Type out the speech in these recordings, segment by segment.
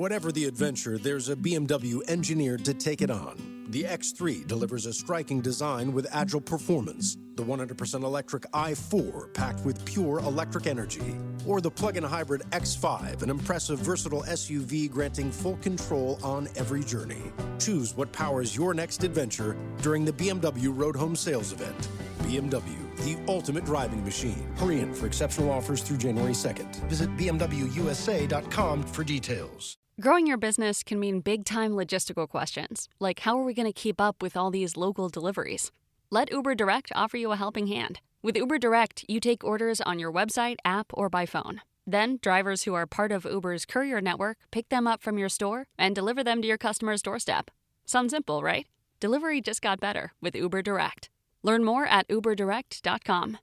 Whatever the adventure, there's a BMW engineered to take it on. The X3 delivers a striking design with agile performance. The 100% electric i4 packed with pure electric energy. Or the plug-in hybrid X5, an impressive versatile SUV granting full control on every journey. Choose what powers your next adventure during the BMW Road Home Sales Event. BMW, the ultimate driving machine. Hurry in for exceptional offers through January 2nd. Visit bmwusa.com for details. Growing your business can mean big-time logistical questions, like how are we going to keep up with all these local deliveries? Let Uber Direct offer you a helping hand. With Uber Direct, you take orders on your website, app, or by phone. Then, drivers who are part of Uber's courier network pick them up from your store and deliver them to your customer's doorstep. Sounds simple, right? Delivery just got better with Uber Direct. Learn more at uberdirect.com.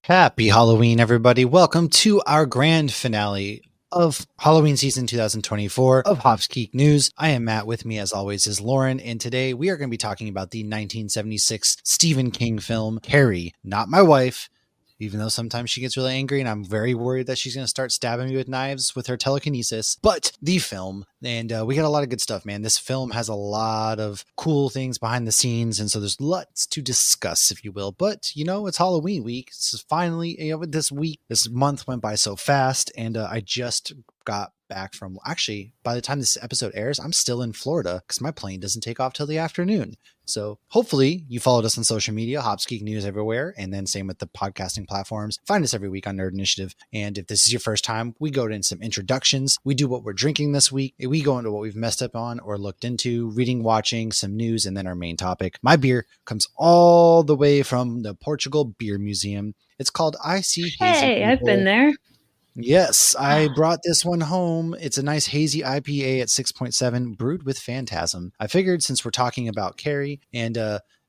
Happy Halloween, everybody. Welcome to our grand finale of Halloween season 2024 of Hops Geek News. I am Matt. With me, as always, is Lauren. And today we are going to be talking about the 1976 Stephen King film, Carrie. Not my wife, even though sometimes she gets really angry and I'm very worried that she's going to start stabbing me with knives with her telekinesis, but the film. And we got a lot of good stuff, man. This film has a lot of cool things behind the scenes. And so there's lots to discuss, if you will. But, you know, it's Halloween week. So finally, you know, this month went by so fast. And I just got back from, actually, by the time this episode airs, I'm still in Florida because my plane doesn't take off till the afternoon. So hopefully you followed us on social media, Hops Geek News everywhere. And then same with the podcasting platforms. Find us every week on Nerd Initiative. And if this is your first time, we go into some introductions. We do what we're drinking this week. We go into what we've messed up on or looked into, reading, watching, some news, and then our main topic. My beer comes all the way from the Portugal Beer Museum. It's called I See Hazy Hey, People. I've been there. Yes, I brought this one home. It's a nice hazy IPA at 6.7, brewed with Phantasm. I figured since we're talking about Carrie and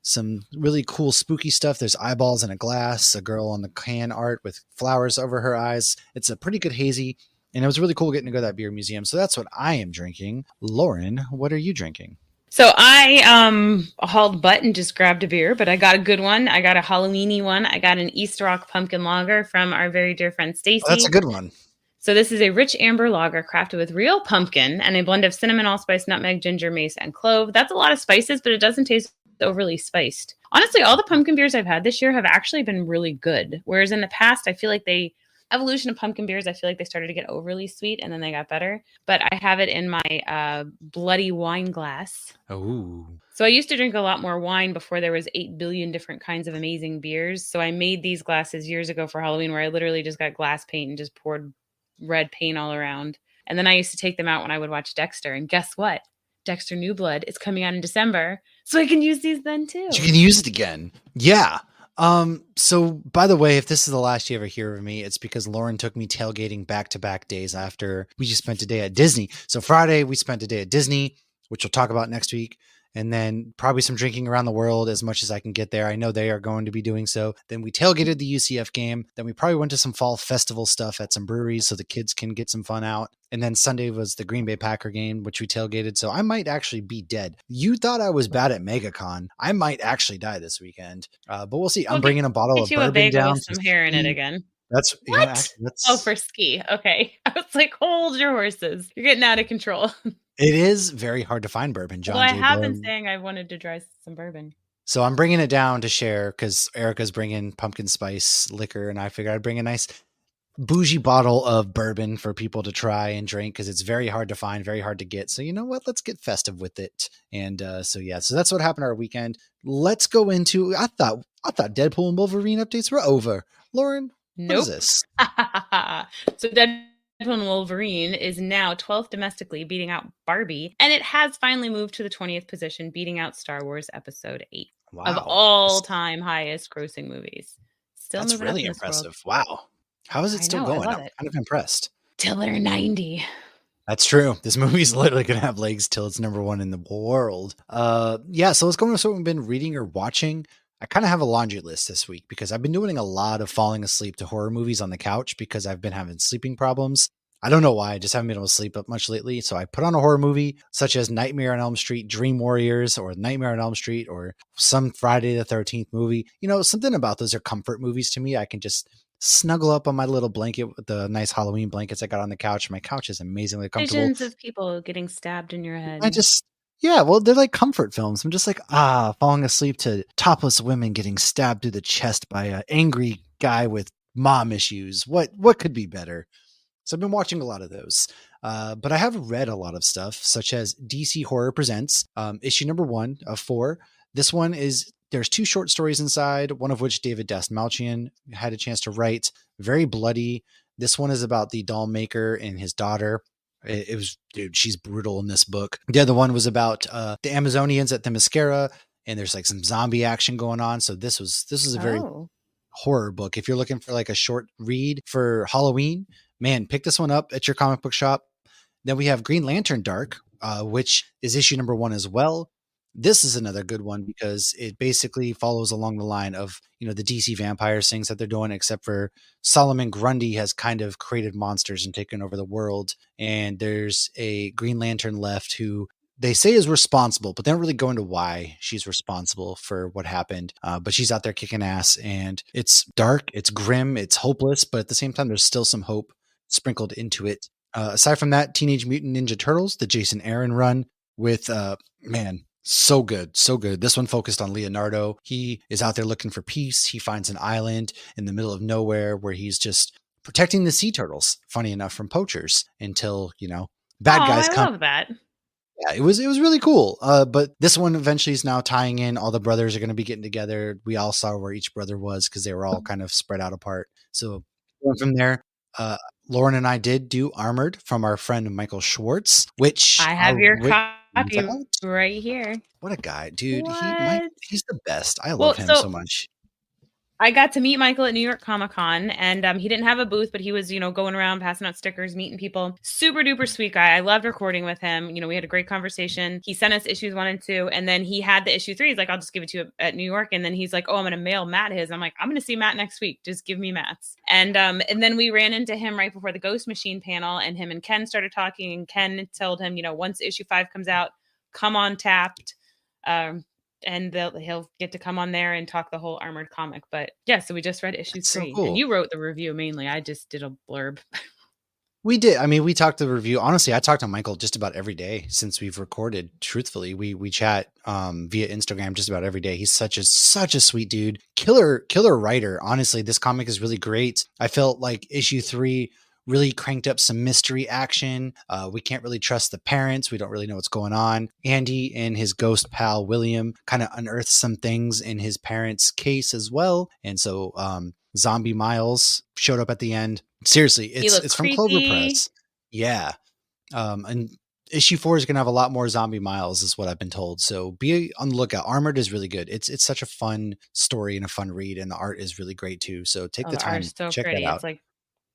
some really cool spooky stuff, there's eyeballs in a glass, a girl on the can art with flowers over her eyes. It's a pretty good hazy, and it was really cool getting to go to that beer museum. So that's what I am drinking. Lauren, what are you drinking? So I hauled butt and just grabbed a beer, but I got a good one. I got a Halloweeny one. I got an East Rock pumpkin lager from our very dear friend Stacy. Oh, that's a good one. So this is a rich amber lager crafted with real pumpkin and a blend of cinnamon, allspice, nutmeg, ginger, mace, and clove. That's a lot of spices, but it doesn't taste overly spiced. Honestly, all the pumpkin beers I've had this year have actually been really good. Whereas in the past, I feel like evolution of pumpkin beers, I feel like they started to get overly sweet and then they got better. But I have it in my bloody wine glass. Oh. So I used to drink a lot more wine before there was 8 billion different kinds of amazing beers. So I made these glasses years ago for Halloween where I literally just got glass paint and just poured red paint all around. And then I used to take them out when I would watch Dexter. And guess what? Dexter New Blood is coming out in December. So I can use these then too. You can use it again. Yeah. So by the way, if this is the last you ever hear of me, it's because Lauren took me tailgating back-to-back days after we just spent a day at Disney. So Friday we spent a day at Disney, which we'll talk about next week. And then probably some drinking around the world as much as I can get there. I know they are going to be doing so. Then we tailgated the UCF game. Then we probably went to some fall festival stuff at some breweries so the kids can get some fun out. And then Sunday was the Green Bay Packer game, which we tailgated. So I might actually be dead. You thought I was bad at MegaCon. I might actually die this weekend. But we'll see. I'm bringing a bottle of bourbon down. With some hair in it again. That's what? You know, actually, Oh, for ski. Okay. I was like, hold your horses. You're getting out of control. It is very hard to find bourbon, John. Well, I have been saying I wanted to try some bourbon. So I'm bringing it down to share because Erica's bringing pumpkin spice liquor, and I figured I'd bring a nice bougie bottle of bourbon for people to try and drink because it's very hard to find, very hard to get. So you know what? Let's get festive with it. And so that's what happened our weekend. Let's go into. I thought Deadpool and Wolverine updates were over. Lauren, nope. What is this? So Deadpool and Wolverine is now 12th domestically, beating out Barbie, and it has finally moved to the 20th position, beating out Star Wars Episode 8 of all-time highest grossing movies. Still, that's really impressive. Wow, how is it still going? I'm kind of impressed. Till they're 90. That's true. This movie's literally going to have legs till it's number one in the world. Yeah, so let's go into what we've been reading or watching. I kind of have a laundry list this week because I've been doing a lot of falling asleep to horror movies on the couch because I've been having sleeping problems. I don't know why. I just haven't been able to sleep up much lately. So I put on a horror movie such as Nightmare on Elm Street Dream Warriors or Nightmare on Elm Street or some Friday the 13th movie. You know, something about those are comfort movies to me. I can just snuggle up on my little blanket with the nice Halloween blankets I got on the couch. My couch is amazingly comfortable. Visions of people getting stabbed in your head. Yeah, well, they're like comfort films. I'm just like, falling asleep to topless women getting stabbed through the chest by an angry guy with mom issues. What could be better? So I've been watching a lot of those. But I have read a lot of stuff, such as DC Horror Presents, issue number 1 of 4. This one there's 2 short stories inside, one of which David Dastmalchian had a chance to write. Very bloody. This one is about the doll maker and his daughter. It was, dude, she's brutal in this book. The other one was about the Amazonians at the Mascara, and there's like some zombie action going on. So this is a very horror book. If you're looking for like a short read for Halloween, man, pick this one up at your comic book shop. Then we have Green Lantern Dark, which is issue number 1 as well. This is another good one because it basically follows along the line of, the DC vampires things that they're doing, except for Solomon Grundy has kind of created monsters and taken over the world. And there's a Green Lantern left who they say is responsible, but they don't really go into why she's responsible for what happened. But she's out there kicking ass, and it's dark, it's grim, it's hopeless, but at the same time, there's still some hope sprinkled into it. Aside from that, Teenage Mutant Ninja Turtles, the Jason Aaron run with, so good. This one focused on Leonardo. He is out there looking for peace. He finds an island in the middle of nowhere where he's just protecting the sea turtles, funny enough, from poachers until, bad guys come. I love that. Yeah, it was really cool. But this one eventually is now tying in. All the brothers are going to be getting together. We all saw where each brother was because they were all kind of spread out apart. So from there, Lauren and I did do Armored from our friend Michael Schwartz, which I have your copy right here. What a guy, dude. He's the best. I love him so much. I got to meet Michael at New York Comic Con, and he didn't have a booth, but he was, going around passing out stickers, meeting people. Super duper sweet guy. I loved recording with him. We had a great conversation. He sent us issues 1 and 2, and then he had the issue 3. He's like, I'll just give it to you at New York. And then he's like, oh, I'm going to mail Matt his. I'm like, I'm going to see Matt next week. Just give me Matt's. And then we ran into him right before the Ghost Machine panel, and him and Ken started talking, and Ken told him, once issue 5 comes out, come on Tapped. And he'll get to come on there and talk the whole Armored comic. But yeah, so we just read issue 3. So cool. And you wrote the review mainly. I just did a blurb. We did. I mean, we talked the review. Honestly, I talked to Michael just about every day since we've recorded. Truthfully, we chat via Instagram just about every day. He's such a sweet dude. Killer writer. Honestly, this comic is really great. I felt like issue 3 really cranked up some mystery action. We can't really trust the parents. We don't really know what's going on. Andy and his ghost pal, William, kind of unearthed some things in his parents' case as well. And so Zombie Miles showed up at the end. Seriously, it's from Clover Press. Yeah. And issue 4 is going to have a lot more Zombie Miles is what I've been told. So be on the lookout. Armored is really good. It's such a fun story and a fun read. And the art is really great too. So take the time to check that out. It's like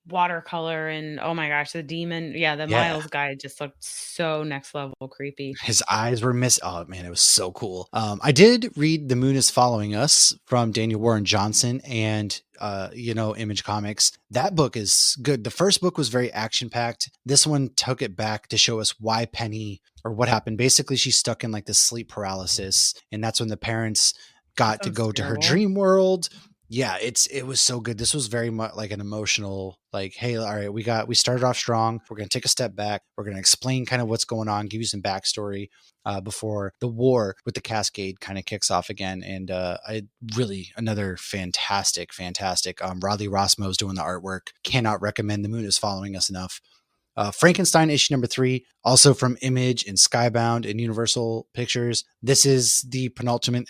watercolor, and oh my gosh, the demon, Miles guy just looked so next level creepy. His eyes were oh man, it was so cool. I did read The Moon is Following Us from Daniel Warren Johnson and Image Comics. That book is good. The first book was very action packed. This one took it back to show us why Penny, or what happened. Basically, she's stuck in like this sleep paralysis, and that's when the parents got to go to her dream world. Yeah, it was so good. This was very much like an emotional, like, hey, all right, we started off strong. We're going to take a step back. We're going to explain kind of what's going on, give you some backstory before the war with the Cascade kind of kicks off again. And another fantastic. Riley Rossmo's doing the artwork. Cannot recommend The Moon is Following Us enough. Frankenstein issue number 3, also from Image and Skybound and Universal Pictures. This is the penultimate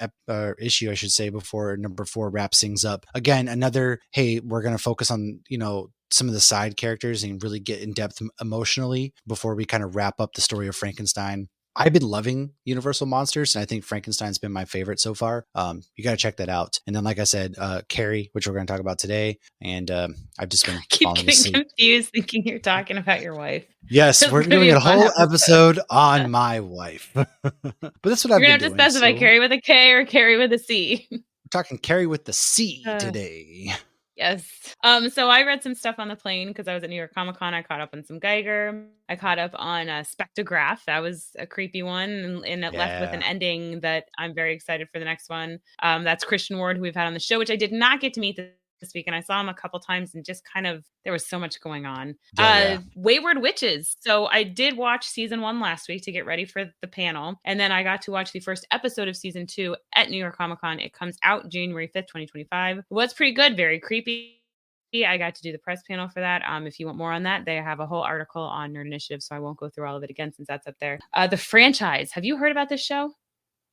issue, I should say, before number 4 wraps things up. Again, another, hey, we're going to focus on, some of the side characters and really get in depth emotionally before we kind of wrap up the story of Frankenstein. I've been loving Universal Monsters, and I think Frankenstein's been my favorite so far. You got to check that out. And then, like I said, Carrie, which we're going to talk about today. And I've just been keep falling getting asleep. confused thinking you're talking about your wife. Yes, we're doing a whole episode on my wife. But that's what I've been doing. You're going to have to specify Carrie with a K or Carrie with a C. We're talking Carrie with the C today. Yes. So I read some stuff on the plane because I was at New York Comic Con. I caught up on some Geiger. I caught up on Spectrograph. That was a creepy one. And it left with an ending that I'm very excited for the next one. That's Christian Ward, who we've had on the show, which I did not get to meet this week. And I saw him a couple times and just kind of, there was so much going on. Wayward Witches. So I did watch season 1 last week to get ready for the panel. And then I got to watch the first episode of season 2 at New York Comic Con. It comes out January 5th, 2025. It was pretty good. Very creepy. I got to do the press panel for that. If you want more on that, they have a whole article on Nerd Initiative, so I won't go through all of it again since that's up there. The Franchise. Have you heard about this show?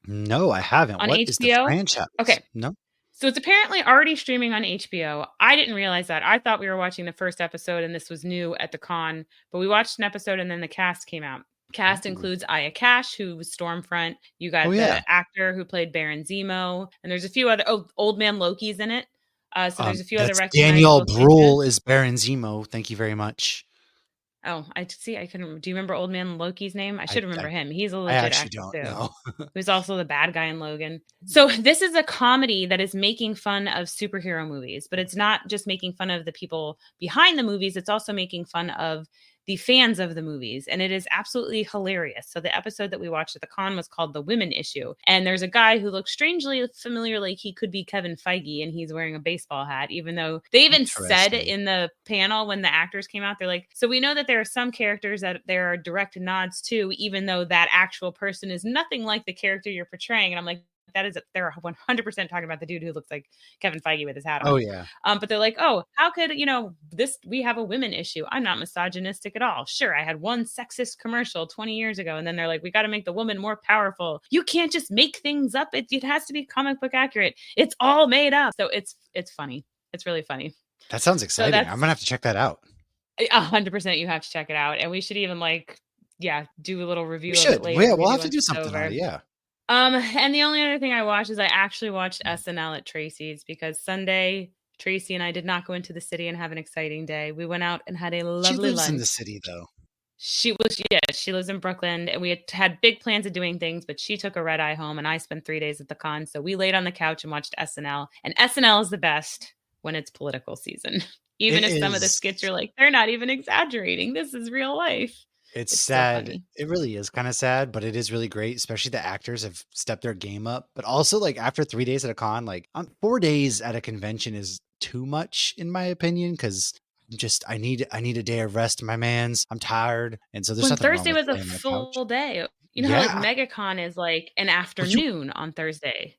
No, I haven't. On what HBO? Is the Franchise? Okay. No. So it's apparently already streaming on HBO. I didn't realize that. I thought we were watching the first episode and this was new at the con, but we watched an episode and then the cast came out. Cast includes Aya Cash, who was Stormfront. You got the actor who played Baron Zemo, and there's a few other Old Man Loki's in it. So there's a few other Daniel Bruhl is Baron Zemo. Thank you very much. Oh, I see. I couldn't. Do you remember Old Man Loki's name? I should remember him. He's a legit actor too. Know. Who's also the bad guy in Logan. So this is a comedy that is making fun of superhero movies, but it's not just making fun of the people behind the movies. It's also making fun of the fans of the movies, and it is absolutely hilarious. So the episode that we watched at the con was called The Women Issue, and there's a guy who looks strangely familiar, like he could be Kevin Feige, and he's wearing a baseball hat, even though they even said in the panel when the actors came out, they're like, so we know that there are some characters that there are direct nods to, even though that actual person is nothing like the character you're portraying. And I'm like, they're 100% talking about the dude who looks like Kevin Feige with his hat on. Oh yeah. But they're like, oh, how could, we have a women issue. I'm not misogynistic at all. Sure. I had one sexist commercial 20 years ago. And then they're like, we got to make the woman more powerful. You can't just make things up. It has to be comic book accurate. It's all made up. So it's funny. It's really funny. That sounds exciting. I'm going to have to check that out. 100% you have to check it out. And we should even do a little review of it later. Yeah, we'll have to do something on it. Yeah. And the only other thing I watched is I actually watched SNL at Tracy's because Sunday, Tracy and I did not go into the city and have an exciting day. We went out and had a lovely lunch. She lives in the city, though. She lives in Brooklyn, and we had big plans of doing things, but she took a red eye home, and I spent 3 days at the con. So we laid on the couch and watched SNL, and SNL is the best when it's political season. Even if some of the skits are like, they're not even exaggerating. This is real life. It's sad. So it really is kind of sad, but it is really great. Especially the actors have stepped their game up. But also, after 3 days at a con, 4 days at a convention is too much in my opinion. Because I need a day of rest, my mans. I'm tired, and so there's nothing wrong with Thursday was a full day. How MegaCon is an afternoon on Thursday.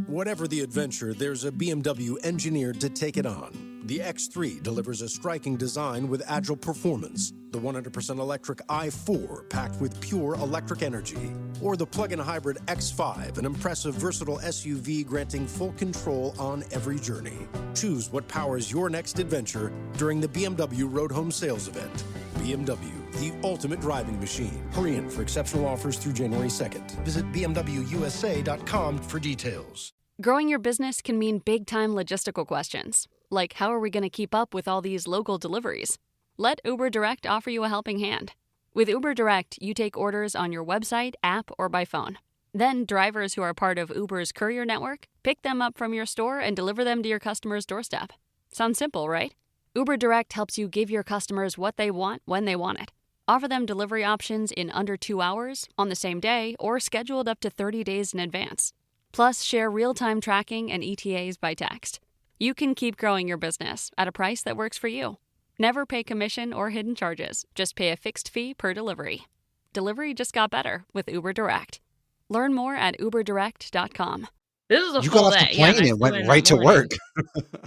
Whatever the adventure, there's a BMW engineered to take it on. The X3 delivers a striking design with agile performance. The 100% electric i4 packed with pure electric energy. Or the plug-in hybrid X5, an impressive versatile SUV granting full control on every journey. Choose what powers your next adventure during the BMW Road Home Sales Event. BMW, the ultimate driving machine. Hurry in for exceptional offers through January 2nd. Visit bmwusa.com for details. Growing your business can mean big-time logistical questions, like how are we going to keep up with all these local deliveries? Let Uber Direct offer you a helping hand. With Uber Direct, you take orders on your website, app, or by phone. Then drivers who are part of Uber's courier network pick them up from your store and deliver them to your customer's doorstep. Sounds simple, right? Uber Direct helps you give your customers what they want when they want it. Offer them delivery options in under 2 hours, on the same day, or scheduled up to 30 days in advance. Plus, share real-time tracking and ETAs by text. You can keep growing your business at a price that works for you. Never pay commission or hidden charges. Just pay a fixed fee per delivery. Delivery just got better with Uber Direct. Learn more at uberdirect.com. This was a full day. You got off the plane and went right to work.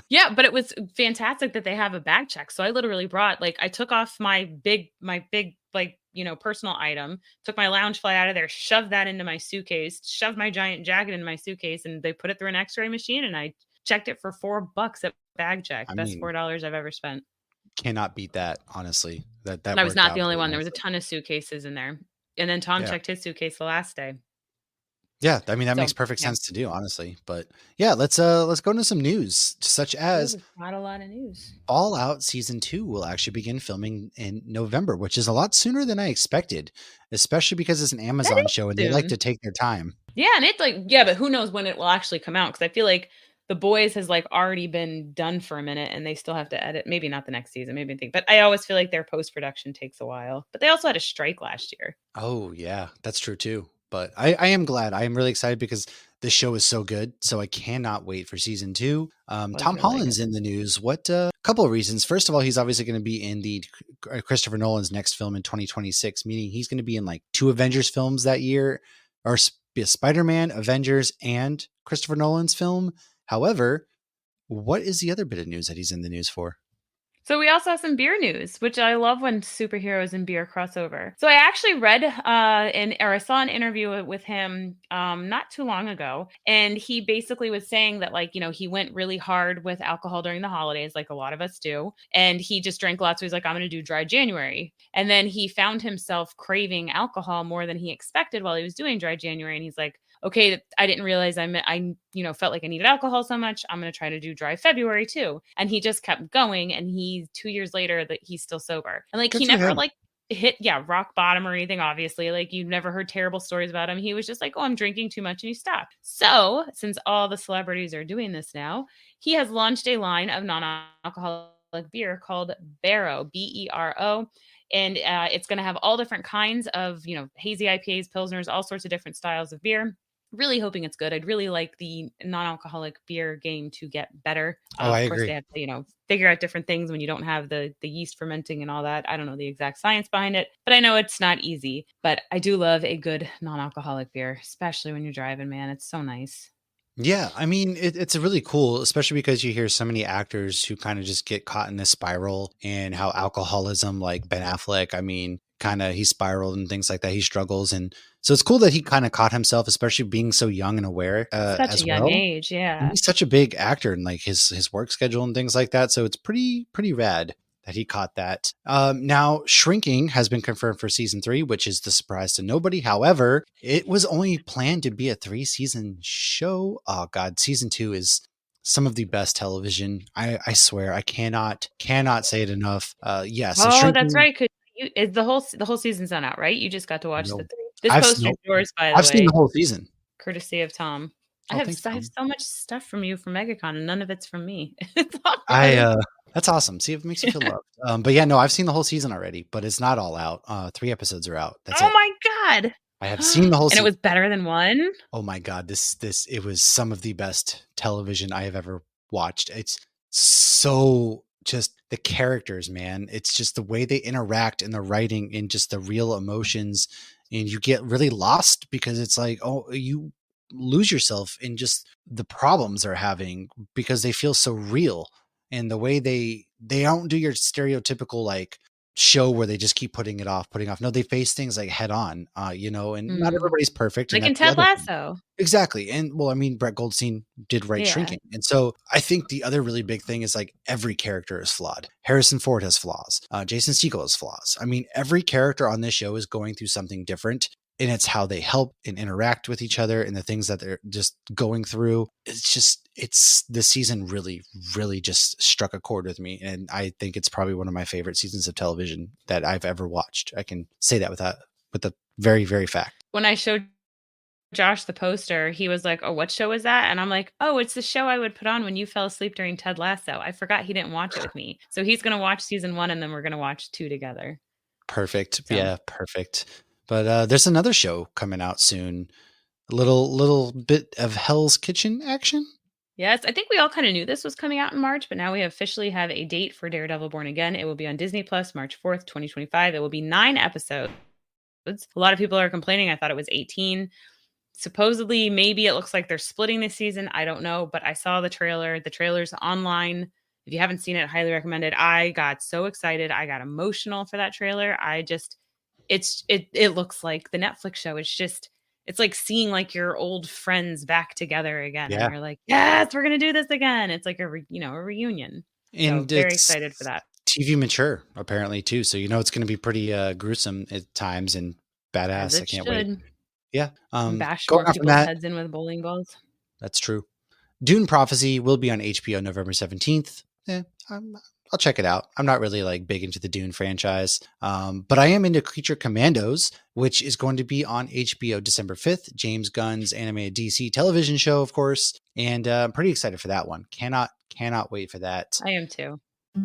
Yeah, but it was fantastic that they have a bag check. So I literally brought, I took off my big, personal item, took my lounge fly out of there, shoved that into my suitcase, shoved my giant jacket into my suitcase, and they put it through an x-ray machine, and I checked it for $4 at bag check. Best $4 I've ever spent. Cannot beat that, honestly. That I was not the only one. There was a ton of suitcases in there. And then Tom Yeah. checked his suitcase the last day. Yeah, I mean that So, makes perfect yeah. sense to do, honestly. But yeah, let's go into some news, such as Not a lot of news. Fallout Season 2 will actually begin filming in November, which is a lot sooner than I expected, especially because it's an Amazon show and they like soon. to take their time. Yeah, and it's like, yeah, but who knows when it will actually come out? Because I feel like The Boys has like already been done for a minute, and they still have to edit. Maybe not the next season, maybe I think. But I always feel like their post production takes a while. But they also had a strike last year. Oh, yeah, that's true too. But I am glad. I am really excited because this show is so good. So I cannot wait for Season 2. Was Tom really Holland's good. in the news. What couple of reasons. First of all, he's obviously going to be in the Christopher Nolan's next film in 2026, meaning he's going to be in like 2 Avengers films that year, or Spider-Man, Avengers, and Christopher Nolan's film. However, what is the other bit of news that he's in the news for? So we also have some beer news, which I love when superheroes and beer crossover. So I actually read I saw an interview with him not too long ago, and he basically was saying that, like, he went really hard with alcohol during the holidays, like a lot of us do, and he just drank lots. So he's like, I'm going to do dry January, and then he found himself craving alcohol more than he expected while he was doing dry January, and he's like, okay, I didn't realize I felt like I needed alcohol so much. I'm going to try to do dry February too. And he just kept going. And 2 years later that he's still sober. And like, Good he for never him. like hit, rock bottom or anything. Obviously, like, you've never heard terrible stories about him. He was just like, oh, I'm drinking too much. And he stopped. So since all the celebrities are doing this now, he has launched a line of non-alcoholic beer called Bero, Bero. And it's going to have all different kinds of, hazy IPAs, Pilsners, all sorts of different styles of beer. Really hoping it's good. I'd really like the non-alcoholic beer game to get better. Oh, I Of course, agree. they have to, figure out different things when you don't have the yeast fermenting and all that. I don't know the exact science behind it, but I know it's not easy. But I do love a good non-alcoholic beer, especially when you're driving, man. It's so nice. Yeah, I mean, it's a really cool, especially because you hear so many actors who kind of just get caught in this spiral and how alcoholism, like Ben Affleck, I mean, kind of he spiraled and things like that. He struggles. And so it's cool that he kind of caught himself, especially being so young and aware Such as a young well. age, yeah. And he's such a big actor and like his work schedule and things like that. So it's pretty rad that he caught that. Now, Shrinking has been confirmed for season 3, which is the surprise to nobody. However, it was only planned to be a 3-season show. Oh God, season 2 is some of the best television. I swear, I cannot say it enough. Yes. Oh, Shrinking, that's right. Because the whole season's not out, right? You just got to watch no, the 3. This I've, poster's no, yours, by the I've seen way, the whole season. courtesy of Tom. Oh, I thanks, have Tom. so much stuff from you from MegaCon, and none of it's from me. It's all yours. That's awesome. See, if it makes you feel loved. But yeah, no, I've seen the whole season already, but it's not all out. 3 episodes are out. That's Oh it. my God. I have seen the whole And season. it was better than 1? Oh my God, it was some of the best television I have ever watched. It's so just the characters, man. It's just the way they interact and the writing and just the real emotions. And you get really lost because it's like, oh, you lose yourself in just the problems they're having because they feel so real. And the way they don't do your stereotypical like show where they just keep putting off. No, they face things like head on, and not everybody's perfect. Like And in that's the Ted other thing. Lasso. Exactly. And well, I mean, Brett Goldstein did write Yeah. Shrinking. And so I think the other really big thing is like every character is flawed. Harrison Ford has flaws. Jason Segel has flaws. I mean, every character on this show is going through something different. And it's how they help and interact with each other and the things that they're just going through. It's this season really, really just struck a chord with me. And I think it's probably one of my favorite seasons of television that I've ever watched. I can say that with a very, very fact. When I showed Josh the poster, he was like, oh, what show is that? And I'm like, oh, it's the show I would put on when you fell asleep during Ted Lasso. I forgot he didn't watch it with me. So he's going to watch season 1 and then we're going to watch 2 together. Perfect. So. Yeah, perfect. But there's another show coming out soon. A little bit of Hell's Kitchen action. Yes, I think we all kind of knew this was coming out in March, but now we officially have a date for Daredevil Born Again. It will be on Disney Plus, March 4th, 2025. It will be 9 episodes. A lot of people are complaining. I thought it was 18. Supposedly, maybe it looks like they're splitting this season. I don't know, but I saw the trailer. The trailer's online. If you haven't seen it, highly recommend it. I got so excited. I got emotional for that trailer. It looks like the Netflix show. It's like seeing like your old friends back together again. Yeah. And you're like, yes, we're going to do this again. It's like a reunion. And so very it's excited for that. TV mature apparently too. So, it's going to be pretty gruesome at times and badass. I It can't wait. should. Yeah. Bash Going more off from people's that, heads in with bowling balls. that's true. Dune Prophecy will be on HBO November 17th. I'll check it out. I'm not really like big into the Dune franchise, but I am into Creature Commandos, which is going to be on HBO December 5th. James Gunn's animated DC television show, of course, and I'm pretty excited for that one. Cannot wait for that. I am too.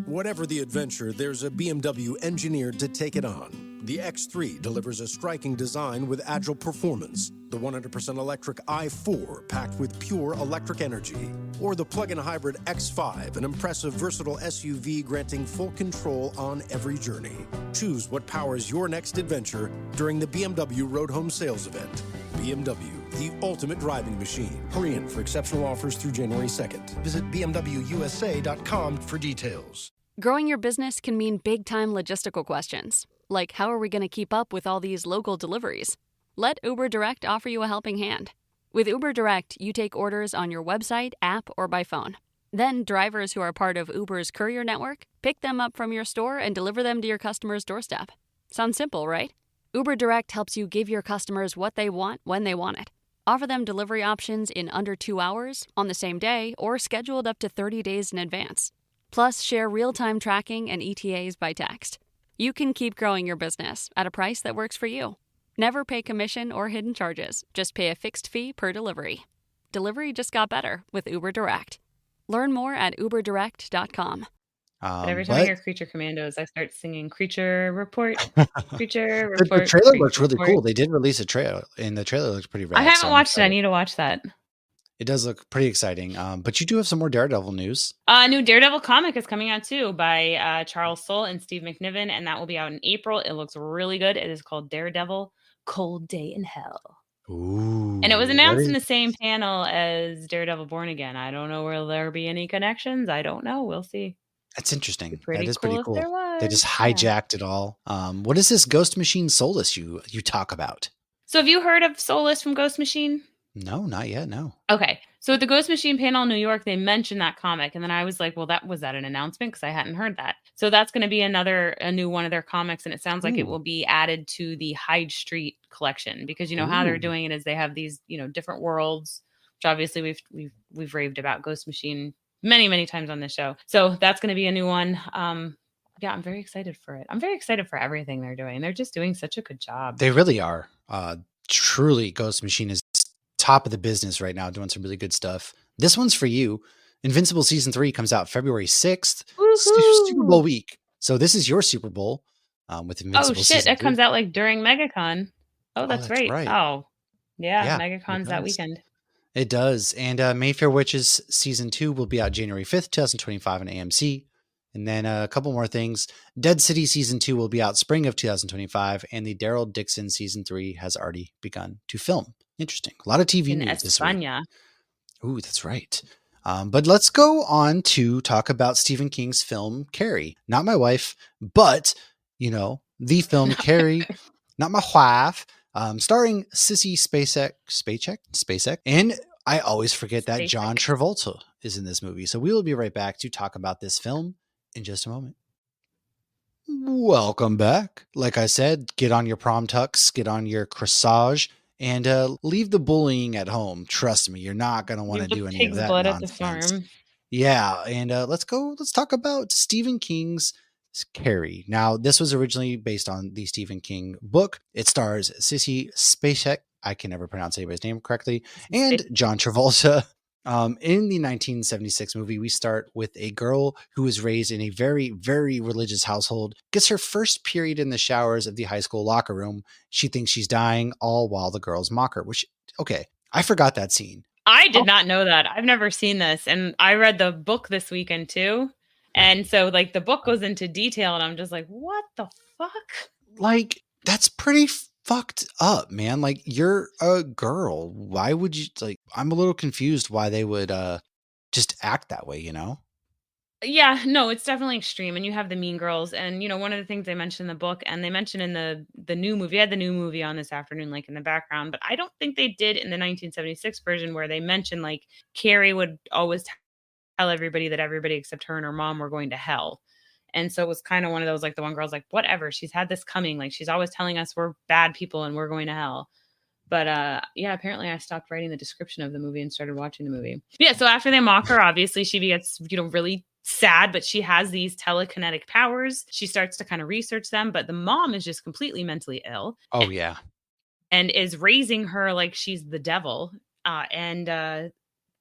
Whatever the adventure, there's a BMW engineered to take it on. The X3 delivers a striking design with agile performance. The 100% electric i4 packed with pure electric energy. Or the plug-in hybrid X5, an impressive versatile SUV granting full control on every journey. Choose what powers your next adventure during the BMW Road Home Sales Event. BMW, the ultimate driving machine. Hurry in for exceptional offers through January 2nd. Visit bmwusa.com for details. Growing your business can mean big-time logistical questions, like how are we going to keep up with all these local deliveries? Let Uber Direct offer you a helping hand. With Uber Direct, you take orders on your website, app, or by phone. Then drivers who are part of Uber's courier network pick them up from your store and deliver them to your customer's doorstep. Sounds simple, right? Uber Direct helps you give your customers what they want when they want it. Offer them delivery options in under 2 hours, on the same day, or scheduled up to 30 days in advance. Plus, share real-time tracking and ETAs by text. You can keep growing your business at a price that works for you. Never pay commission or hidden charges. Just pay a fixed fee per delivery. Delivery just got better with Uber Direct. Learn more at uberdirect.com. But every time I hear Creature Commandos, I start singing Creature Report, Creature the Report. trailer looks really Report. cool. They did release a trailer, and the trailer looks pretty rad. I haven't so watched it. I need to watch that. It does look pretty exciting. But you do have some more Daredevil news. A new Daredevil comic is coming out too by Charles Soule and Steve McNiven, and that will be out in April. It looks really good. It is called Daredevil: Cold Day in Hell. Ooh. And it was announced in the same panel as Daredevil Born Again. I don't know, will there be any connections? I don't know. We'll see. That's interesting. Pretty That is cool pretty if cool. there was. They just hijacked it all. What is this Ghost Machine Soulless you talk about? So have you heard of Soulless from Ghost Machine? No, not yet. No. Okay. So at the Ghost Machine panel in New York, they mentioned that comic. And then I was like, well, was that an announcement? Because I hadn't heard that. So that's going to be a new one of their comics. And it sounds like it will be added to the Hyde Street collection, because you know how they're doing it is they have these, different worlds, which obviously we've raved about Ghost Machine many, many times on this show. So that's going to be a new one. Yeah, I'm very excited for it. I'm very excited for everything they're doing. They're just doing such a good job. They really are. Truly, Ghost Machine is top of the business right now, doing some really good stuff. This one's for you. Invincible Season 3 comes out February 6th, Super Bowl week. So this is your Super Bowl with Invincible Season 3. Oh, shit. That comes out like during MegaCon. Oh, that's right. Oh, yeah. MegaCon's that weekend. It does. And Mayfair Witches Season 2 will be out January 5th, 2025 on AMC. And then a couple more things. Dead City Season 2 will be out spring of 2025. And the Daryl Dixon Season 3 has already begun to film. Interesting. A lot of TV news this week. Ooh, that's right. But let's go on to talk about Stephen King's film, Carrie. Not my wife, but, the film Carrie. Not my wife. Starring Sissy Spacek. And I always forget that John Travolta is in this movie. So we will be right back to talk about this film in just a moment. Welcome back. Like I said, get on your prom tux, get on your corsage, and leave the bullying at home. Trust me, you're not going to want to do any of that blood nonsense. At the farm. Yeah, and let's talk about Stephen King's Carrie. Now, this was originally based on the Stephen King book. It stars Sissy Spacek, I can never pronounce anybody's name correctly, and John Travolta. In the 1976 movie, we start with a girl who was raised in a very, very religious household, gets her first period in the showers of the high school locker room. She thinks she's dying, all while the girls mock her, I forgot that scene. I did not know that. I've never seen this. And I read the book this weekend too. And so the book goes into detail and I'm just like, what the fuck? That's pretty fucked up, man. You're a girl. Why would you I'm a little confused why they would just act that way, Yeah, no, it's definitely extreme. And you have the Mean Girls. And one of the things they mentioned in the book, and they mentioned in the new movie, I had the new movie on this afternoon, in the background, but I don't think they did in the 1976 version, where they mentioned Carrie would always tell everybody that everybody except her and her mom were going to hell. And so it was kind of one of those, like the one girl's like, whatever, she's had this coming. Like she's always telling us we're bad people and we're going to hell. But yeah, apparently I stopped writing the description of the movie and started watching the movie. Yeah, so after they mock her, obviously she gets, really sad, but she has these telekinetic powers. She starts to kind of research them, but the mom is just completely mentally ill. Oh, yeah. And is raising her like she's the devil.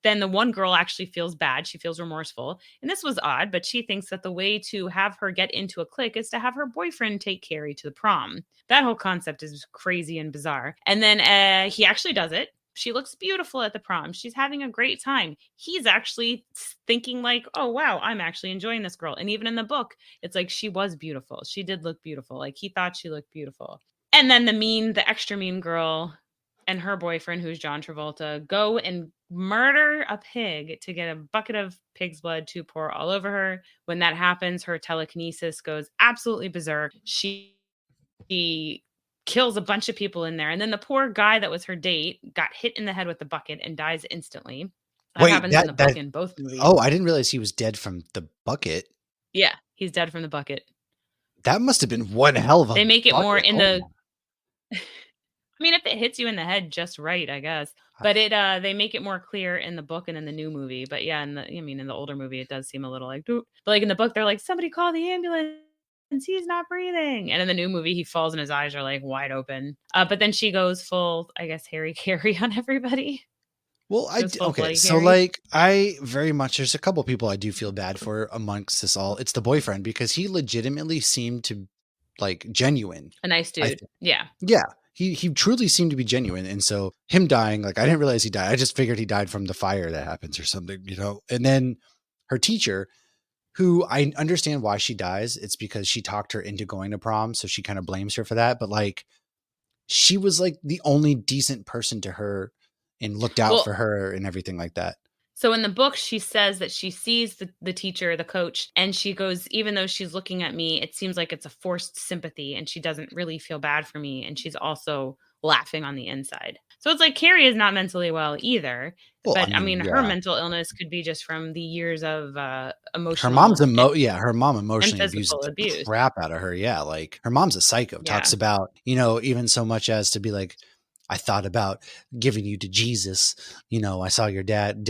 Then the one girl actually feels bad. She feels remorseful. And this was odd, but she thinks that the way to have her get into a clique is to have her boyfriend take Carrie to the prom. That whole concept is crazy and bizarre. And then he actually does it. She looks beautiful at the prom. She's having a great time. He's actually thinking like, oh, wow, I'm actually enjoying this girl. And even in the book, it's like she was beautiful. She did look beautiful. Like he thought she looked beautiful. And then the extra mean girl and her boyfriend, who's John Travolta, go and murder a pig to get a bucket of pig's blood to pour all over her. When that happens, her telekinesis goes absolutely berserk. She kills a bunch of people in there. And then the poor guy that was her date got hit in the head with the bucket and dies instantly. That happens in the book in both movies. Oh, I didn't realize he was dead from the bucket. Yeah, he's dead from the bucket. That must have been one hell of a They make it bucket. more in the... I mean, if it hits you in the head just right, I guess. But they make it more clear in the book and in the new movie. But yeah, in the older movie, it does seem a little like, but like in the book, they're like, somebody call the ambulance. He's not breathing. And in the new movie, he falls and his eyes are like wide open. But then she goes full, I guess, Harry Carey on everybody. Well, okay. So like, there's a couple people I do feel bad for amongst this all. It's the boyfriend, because he legitimately seemed to like genuine. A nice dude. Yeah. Yeah. He truly seemed to be genuine. And so him dying, like I didn't realize he died. I just figured he died from the fire that happens or something, And then her teacher, who I understand why she dies. It's because she talked her into going to prom. So she kind of blames her for that. But like, she was like the only decent person to her and looked out for her and everything like that. So in the book, she says that she sees the teacher, the coach, and she goes, even though she's looking at me, it seems like it's a forced sympathy and she doesn't really feel bad for me. And she's also laughing on the inside. So it's like Carrie is not mentally well either. Well, but I mean, her mental illness could be just from the years of emotional. Her mom emotionally abused the crap out of her. Yeah. Like her mom's a psycho. Yeah. Talks about, even so much as to be like, I thought about giving you to Jesus. I saw your dad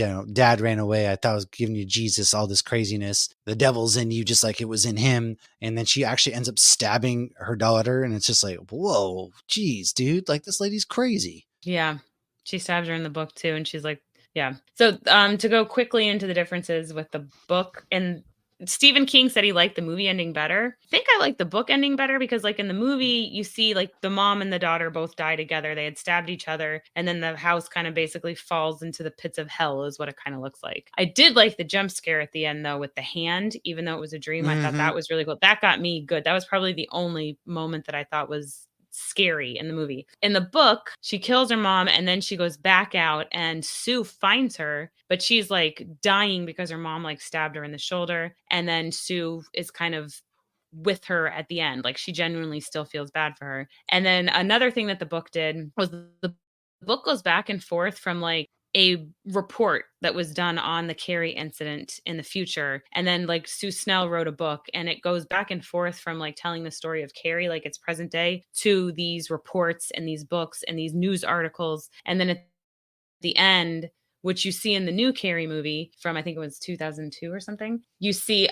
ran away. I thought I was giving you Jesus, all this craziness. The devil's in you just like it was in him. And then she actually ends up stabbing her daughter. And it's just like, whoa, geez, dude, like this lady's crazy. Yeah. She stabs her in the book too. And she's like, yeah. So to go quickly into the differences with the book, and Stephen King said he liked the movie ending better. I think I like the book ending better because like in the movie, you see like the mom and the daughter both die together. They had stabbed each other. And then the house kind of basically falls into the pits of hell is what it kind of looks like. I did like the jump scare at the end though with the hand, even though it was a dream. I thought that was really cool. That got me good. That was probably the only moment that I thought was scary in the movie. In the book, she kills her mom and then she goes back out and Sue finds her, but she's like dying because her mom like stabbed her in the shoulder. And then Sue is kind of with her at the end. Like she genuinely still feels bad for her. And then another thing that the book did was the book goes back and forth from like a report that was done on the Carrie incident in the future. And then like Sue Snell wrote a book and it goes back and forth from like telling the story of Carrie, like it's present day, to these reports and these books and these news articles. And then at the end, which you see in the new Carrie movie from, I think it was 2002 or something, you see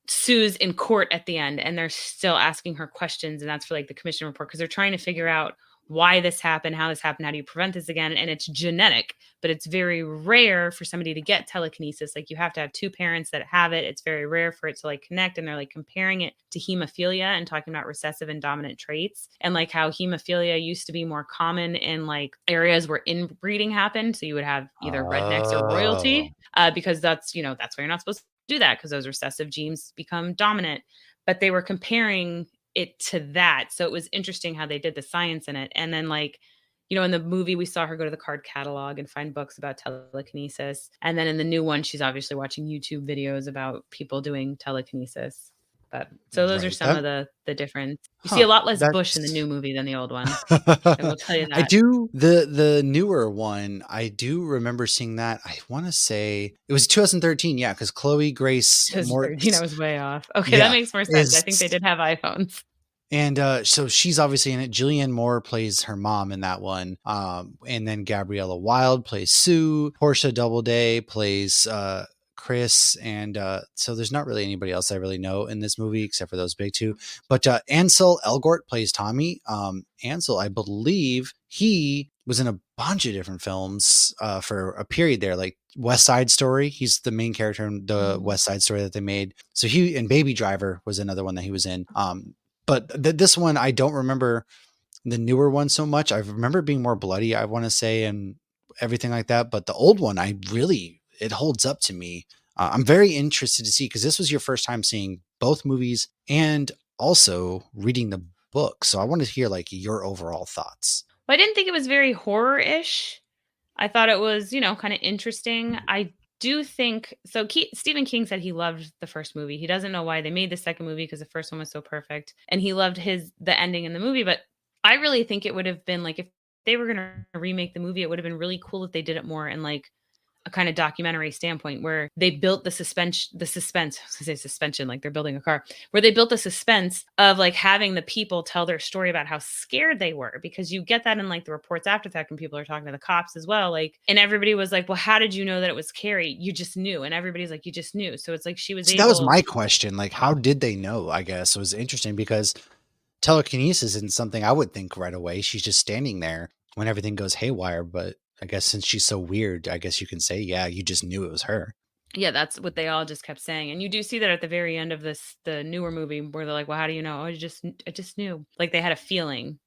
Sue's in court at the end and they're still asking her questions. And that's for like the commission report because they're trying to figure out why this happened, how do you prevent this again? And it's genetic, but it's very rare for somebody to get telekinesis. Like you have to have two parents that have it. It's very rare for it to like connect. And they're like comparing it to hemophilia and talking about recessive and dominant traits and like how hemophilia used to be more common in like areas where inbreeding happened. So you would have either rednecks or royalty because that's why you're not supposed to do that because those recessive genes become dominant. But they were comparing it to that. So it was interesting how they did the science in it. And then like, in the movie, we saw her go to the card catalog and find books about telekinesis. And then in the new one, she's obviously watching YouTube videos about people doing telekinesis. But so those are Right. some of the difference. You see Huh. a lot less Bush in the That's new movie than the old one. I will tell you I that. do the newer one. I do remember seeing that. I want to say it was 2013. Yeah, because Chloe Grace 2013, I Moretz, was way off. Okay, that yeah, makes more sense. I is think they did have iPhones. and so she's obviously in it. Julianne Moore plays her mom in that one. And then Gabriella Wilde plays Sue. Portia Doubleday plays Chris, and so there's not really anybody else I really know in this movie except for those big two. But Ansel Elgort plays Tommy. Ansel, I believe he was in a bunch of different films for a period there, like West Side Story. He's the main character in the West Side Story that they made. So he and Baby Driver was another one that he was in. But this one, I don't remember the newer one so much. I remember it being more bloody, I want to say, and everything like that. But the old one, it holds up to me. I'm very interested to see, because this was your first time seeing both movies and also reading the book. So I want to hear like your overall thoughts. Well, I didn't think it was very horror-ish. I thought it was, kind of interesting. I do think so. Stephen King said he loved the first movie. He doesn't know why they made the second movie, because the first one was so perfect, and he loved the ending in the movie. But I really think it would have been like, if they were going to remake the movie, it would have been really cool if they did it more in like a kind of documentary standpoint, where they built the suspense, I was gonna say suspension, like they're building a car, where they built the suspense of like having the people tell their story about how scared they were, because you get that in like the reports after that, and people are talking to the cops as well. Like, and everybody was like, well, how did you know that it was Carrie? You just knew. And everybody's like, you just knew. So it's like, she was That was able. my question. Like, how did they know? I guess it was interesting, because telekinesis isn't something I would think right away. She's just standing there when everything goes haywire. But I guess since she's so weird, I guess you can say, yeah, you just knew it was her. Yeah, that's what they all just kept saying. And you do see that at the very end of the newer movie, where they're like, well, how do you know? Oh, I just knew. Like, they had a feeling.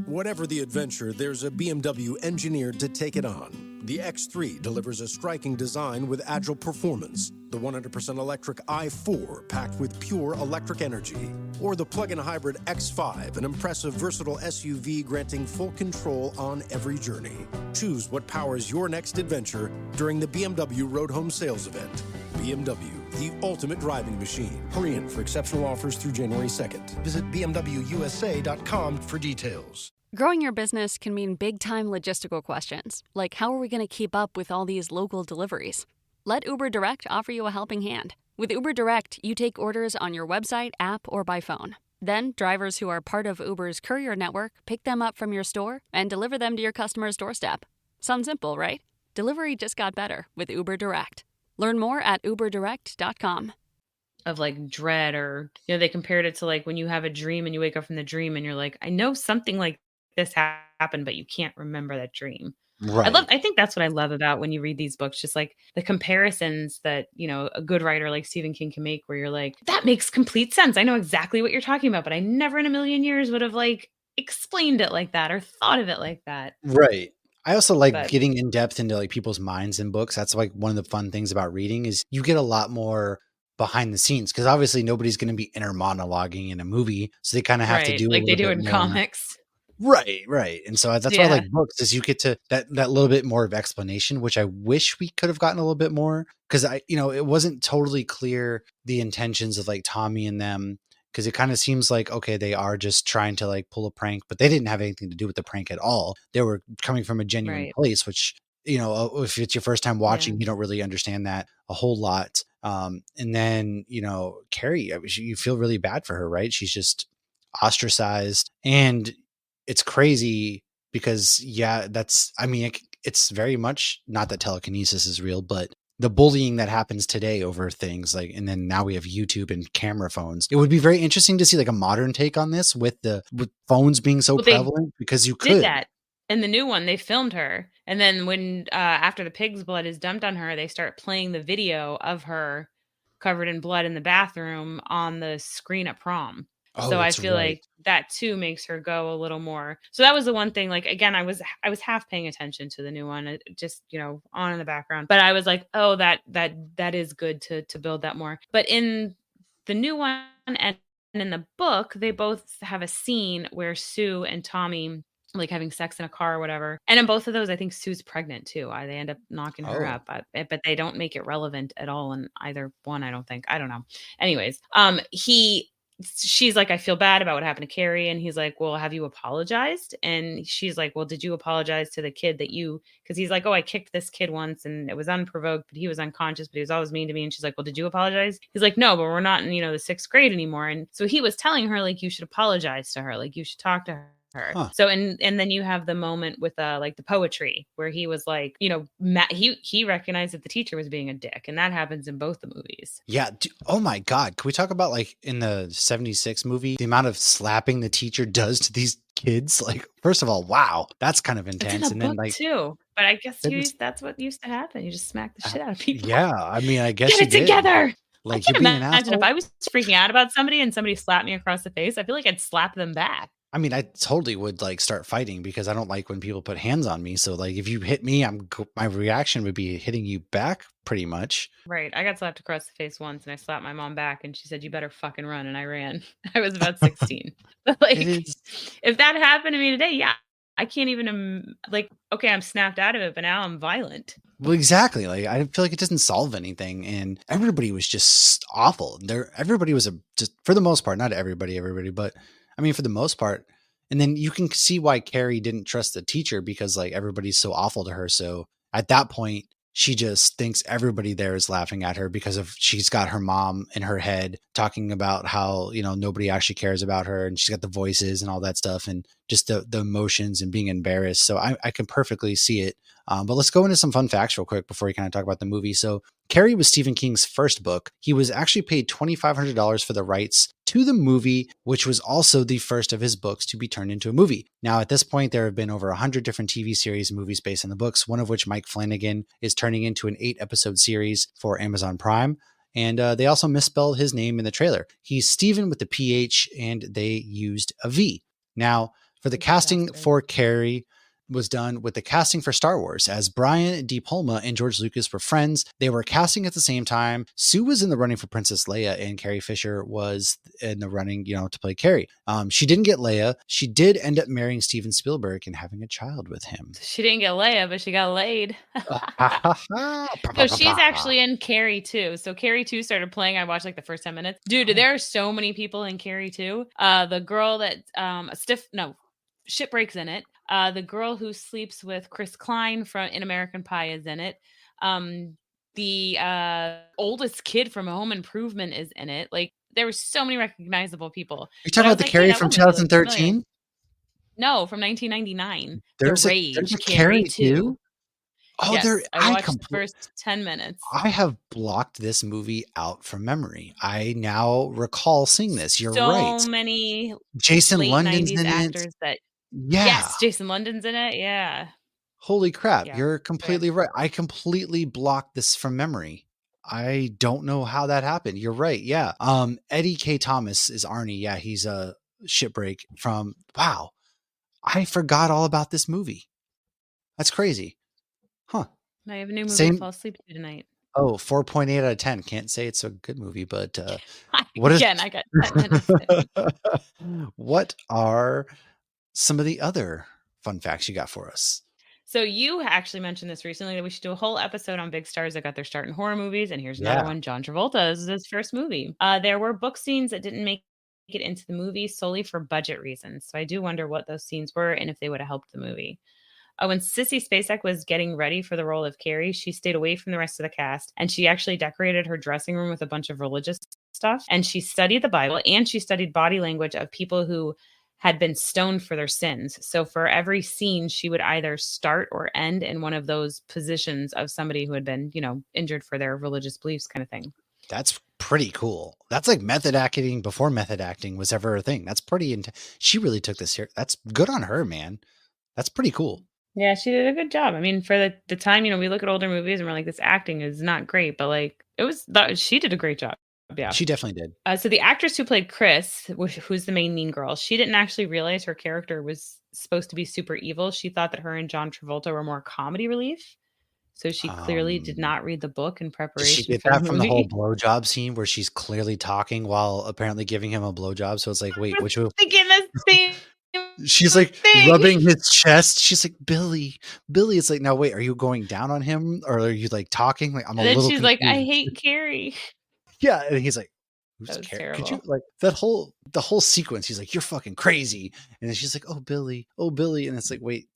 Whatever the adventure, there's a BMW engineered to take it on. The X3 delivers a striking design with agile performance. The 100% electric i4 packed with pure electric energy. Or the plug-in hybrid X5, an impressive, versatile SUV granting full control on every journey. Choose what powers your next adventure during the BMW Road Home Sales Event. BMW, the ultimate driving machine. Hurry in for exceptional offers through January 2nd. Visit bmwusa.com for details. Growing your business can mean big-time logistical questions, like how are we going to keep up with all these local deliveries? Let Uber Direct offer you a helping hand. With Uber Direct, you take orders on your website, app, or by phone. Then, drivers who are part of Uber's courier network pick them up from your store and deliver them to your customer's doorstep. Sounds simple, right? Delivery just got better with Uber Direct. Learn more at uberdirect.com. Of like dread, or, they compared it to like when you have a dream and you wake up from the dream and you're like, I know something like this happened, but you can't remember that dream. Right. I think that's what I love about when you read these books, just like the comparisons that, a good writer like Stephen King can make, where you're like, that makes complete sense. I know exactly what you're talking about, but I never in a million years would have like explained it like that or thought of it like that. Right. I also like But getting in depth into like people's minds in books. That's like one of the fun things about reading, is you get a lot more behind the scenes, because obviously nobody's going to be inner monologuing in a movie. So they kind of have to do like a they little do bit in more. comics. Right. And so that's why I Yeah. like books, is you get to that little bit more of explanation, which I wish we could have gotten a little bit more, because it wasn't totally clear the intentions of like Tommy and them, because it kind of seems like, okay, they are just trying to like pull a prank, but they didn't have anything to do with the prank at all. They were coming from a genuine Right. place, which, if it's your first time watching, Yeah. you don't really understand that a whole lot. And then, Carrie, you feel really bad for her, right? She's just ostracized, and it's crazy because, it's very much not that telekinesis is real, but the bullying that happens today over things like, and then now we have YouTube and camera phones. It would be very interesting to see like a modern take on this with phones being so Well, they prevalent, because you did could. that in the new one. They filmed her, and then when after the pig's blood is dumped on her, they start playing the video of her covered in blood in the bathroom on the screen at prom. Oh, So I that's feel right. like that too makes her go a little more. So that was the one thing. Like, again, I was half paying attention to the new one, just on in the background. But I was like, oh, that is good to build that more. But in the new one and in the book, they both have a scene where Sue and Tommy like having sex in a car or whatever. And in both of those, I think Sue's pregnant too. They end up knocking her Oh. up, but they don't make it relevant at all in either one. I don't think. I don't know. Anyways, he she's like, I feel bad about what happened to Carrie. And he's like, well, have you apologized? And she's like, well, did you apologize to the kid that you, because he's like, oh, I kicked this kid once and it was unprovoked, but he was unconscious, but he was always mean to me. And she's like, well, did you apologize? He's like, no, but we're not in, the 6th grade anymore. And so he was telling her, like, you should apologize to her. Like, you should talk to her. Huh. So and then you have the moment with like the poetry where he was like, he recognized that the teacher was being a dick, and that happens in both the movies. Yeah. Oh my God. Can we talk about, like, in the 76 movie, the amount of slapping the teacher does to these kids? Like, first of all, wow, that's kind of intense. It's in the And book then, like, too, but I guess that's what used to happen. You just smack the shit out of people. yeah, I mean, I guess Get it together. Like, I you're can being an imagine if asshole. I was freaking out about somebody and somebody slapped me across the face, I feel like I'd slap them back. I mean, I totally would, like, start fighting because I don't like when people put hands on me. So, like, if you hit me, my reaction would be hitting you back pretty much. Right. I got slapped across the face once and I slapped my mom back and she said, you better fucking run. And I ran. I was about 16. But like, if that happened to me today, yeah, I can't even, okay, I'm snapped out of it, but now I'm violent. Well, exactly. Like, I feel like it doesn't solve anything. And everybody was just awful. Everybody was just, for the most part, not everybody, but I mean, for the most part. And then you can see why Carrie didn't trust the teacher because, like, everybody's so awful to her. So at that point, she just thinks everybody there is laughing at her because she's got her mom in her head talking about how, nobody actually cares about her, and she's got the voices and all that stuff and just the emotions and being embarrassed. So I can perfectly see it. But let's go into some fun facts real quick before we kind of talk about the movie. So Carrie was Stephen King's first book. He was actually paid $2,500 for the rights to the movie, which was also the first of his books to be turned into a movie. Now, at this point, there have been over 100 different TV series and movies based on the books, one of which Mike Flanagan is turning into an 8-episode series for Amazon Prime. And they also misspelled his name in the trailer. He's Stephen with the PH, and they used a V. Now, for the casting for Carrie, was done with the casting for Star Wars, as Brian De Palma and George Lucas were friends. They were casting at the same time. Sue was in the running for Princess Leia, and Carrie Fisher was in the running, to play Carrie. She didn't get Leia. She did end up marrying Steven Spielberg and having a child with him. She didn't get Leia, but she got laid. So she's actually in Carrie too. So Carrie 2 started playing. I watched like the first 10 minutes. Dude, there are so many people in Carrie 2. The girl that Shipbreak's in it. The girl who sleeps with Chris Klein in American Pie is in it. The oldest kid from Home Improvement is in it. Like, there were so many recognizable people. You're talking about the Carrie from 2013? No, from 1999. There's a Carrie 2? Oh, yes, I watched the first 10 minutes. I have blocked this movie out from memory. I now recall seeing this. You're right. So many Jason London's in actors it. Yeah. Yes, Jason London's in it. Yeah. Holy crap. Yeah, you're completely right. I completely blocked this from memory. I don't know how that happened. You're right. Yeah. Eddie K. Thomas is Arnie. Yeah. He's a Shipbreak from, wow. I forgot all about this movie. That's crazy. Huh. I have a new movie to fall asleep to tonight. Oh, 4.8 out of 10. Can't say it's a good movie, but I got 10 minutes. What are some of the other fun facts you got for us? So you actually mentioned this recently, that we should do a whole episode on big stars that got their start in horror movies. And here's another one. John Travolta is his first movie. There were book scenes that didn't make it into the movie solely for budget reasons. So I do wonder what those scenes were and if they would have helped the movie. When Sissy Spacek was getting ready for the role of Carrie, she stayed away from the rest of the cast, and she actually decorated her dressing room with a bunch of religious stuff. And she studied the Bible, and she studied body language of people who had been stoned for their sins. So for every scene, she would either start or end in one of those positions of somebody who had been, injured for their religious beliefs, kind of thing. That's pretty cool. That's like method acting before method acting was ever a thing. That's pretty she really took this here. That's good on her, man. That's pretty cool. Yeah, she did a good job. I mean, for the time, we look at older movies and we're like, this acting is not great, but like she did a great job. Yeah, she definitely did. So the actress who played Chris, who's the main mean girl, she didn't actually realize her character was supposed to be super evil. She thought that her and John Travolta were more comedy relief. So she clearly did not read the book in preparation. She did that from the whole blowjob scene where she's clearly talking while apparently giving him a blowjob. So it's like, wait, which one? Thinking the same. She's like rubbing his chest. She's like, Billy. It's like, now wait, are you going down on him or are you like talking? Like, I'm a little. She's like, I hate Carrie. Yeah, and he's like, Who's That was Carrie? Could you terrible. like the whole sequence? He's like, "You're fucking crazy," and then she's like, "Oh Billy, oh Billy," and it's like, wait,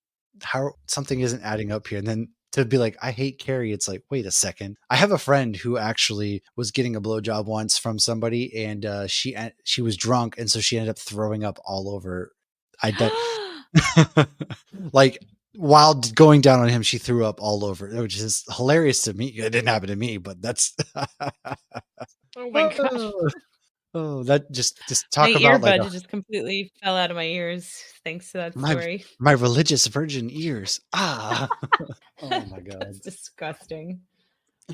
how something isn't adding up here. And then to be like, "I hate Carrie," it's like, wait a second. I have a friend who actually was getting a blowjob once from somebody, and she was drunk, and so she ended up throwing up all over. I did like while going down on him, she threw up all over, which is hilarious to me. It didn't happen to me, but that's Oh my gosh. oh, that just My talk about like earbud just completely fell out of my ears thanks to that my story. my religious virgin ears. Ah, oh my That's god. disgusting.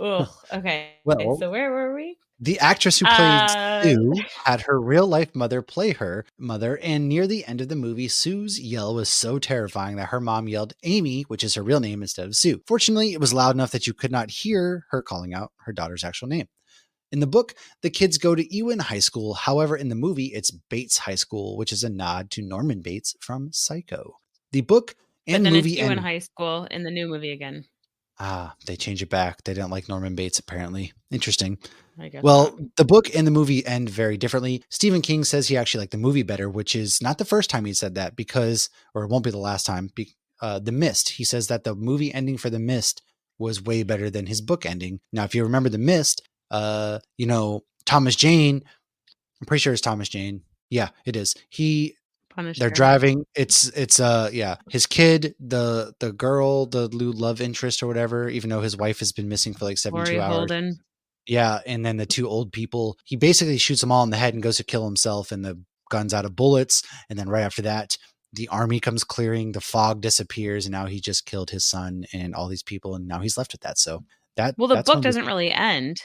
Ugh. Okay. Well, So where were we? the actress who played Uh Sue had her real life mother play her mother, and near the end of the movie, Sue's yell was so terrifying that her mom yelled Amy, which is her real name, instead of Sue. Fortunately, it was loud enough that you could not hear her calling out her daughter's actual name. In the book, the kids go to Ewan High School. However, in the movie, it's Bates High School, which is a nod to Norman Bates from Psycho. The book but and then it's movie you in end. high school in the new movie again. They change it back. They didn't like Norman Bates, apparently. Interesting. I guess Well, not. the book and the movie end very differently. Stephen King says he actually liked the movie better, which is not the first time he said that or it won't be the last time. The Mist. He says that the movie ending for The Mist was way better than his book ending. Now, if you remember The Mist, Thomas Jane, I'm pretty sure it's Thomas Jane. Yeah, it is. Punished They're her. driving. It's his kid, the girl, the love interest or whatever, even though his wife has been missing for like 72 Lori hours. Holden. Yeah, and then the two old people, he basically shoots them all in the head and goes to kill himself, and the gun's out of bullets. And then right after that, the army comes clearing, the fog disappears, and now he just killed his son and all these people, and now he's left with that. So Well, the that's book one of the, doesn't really end.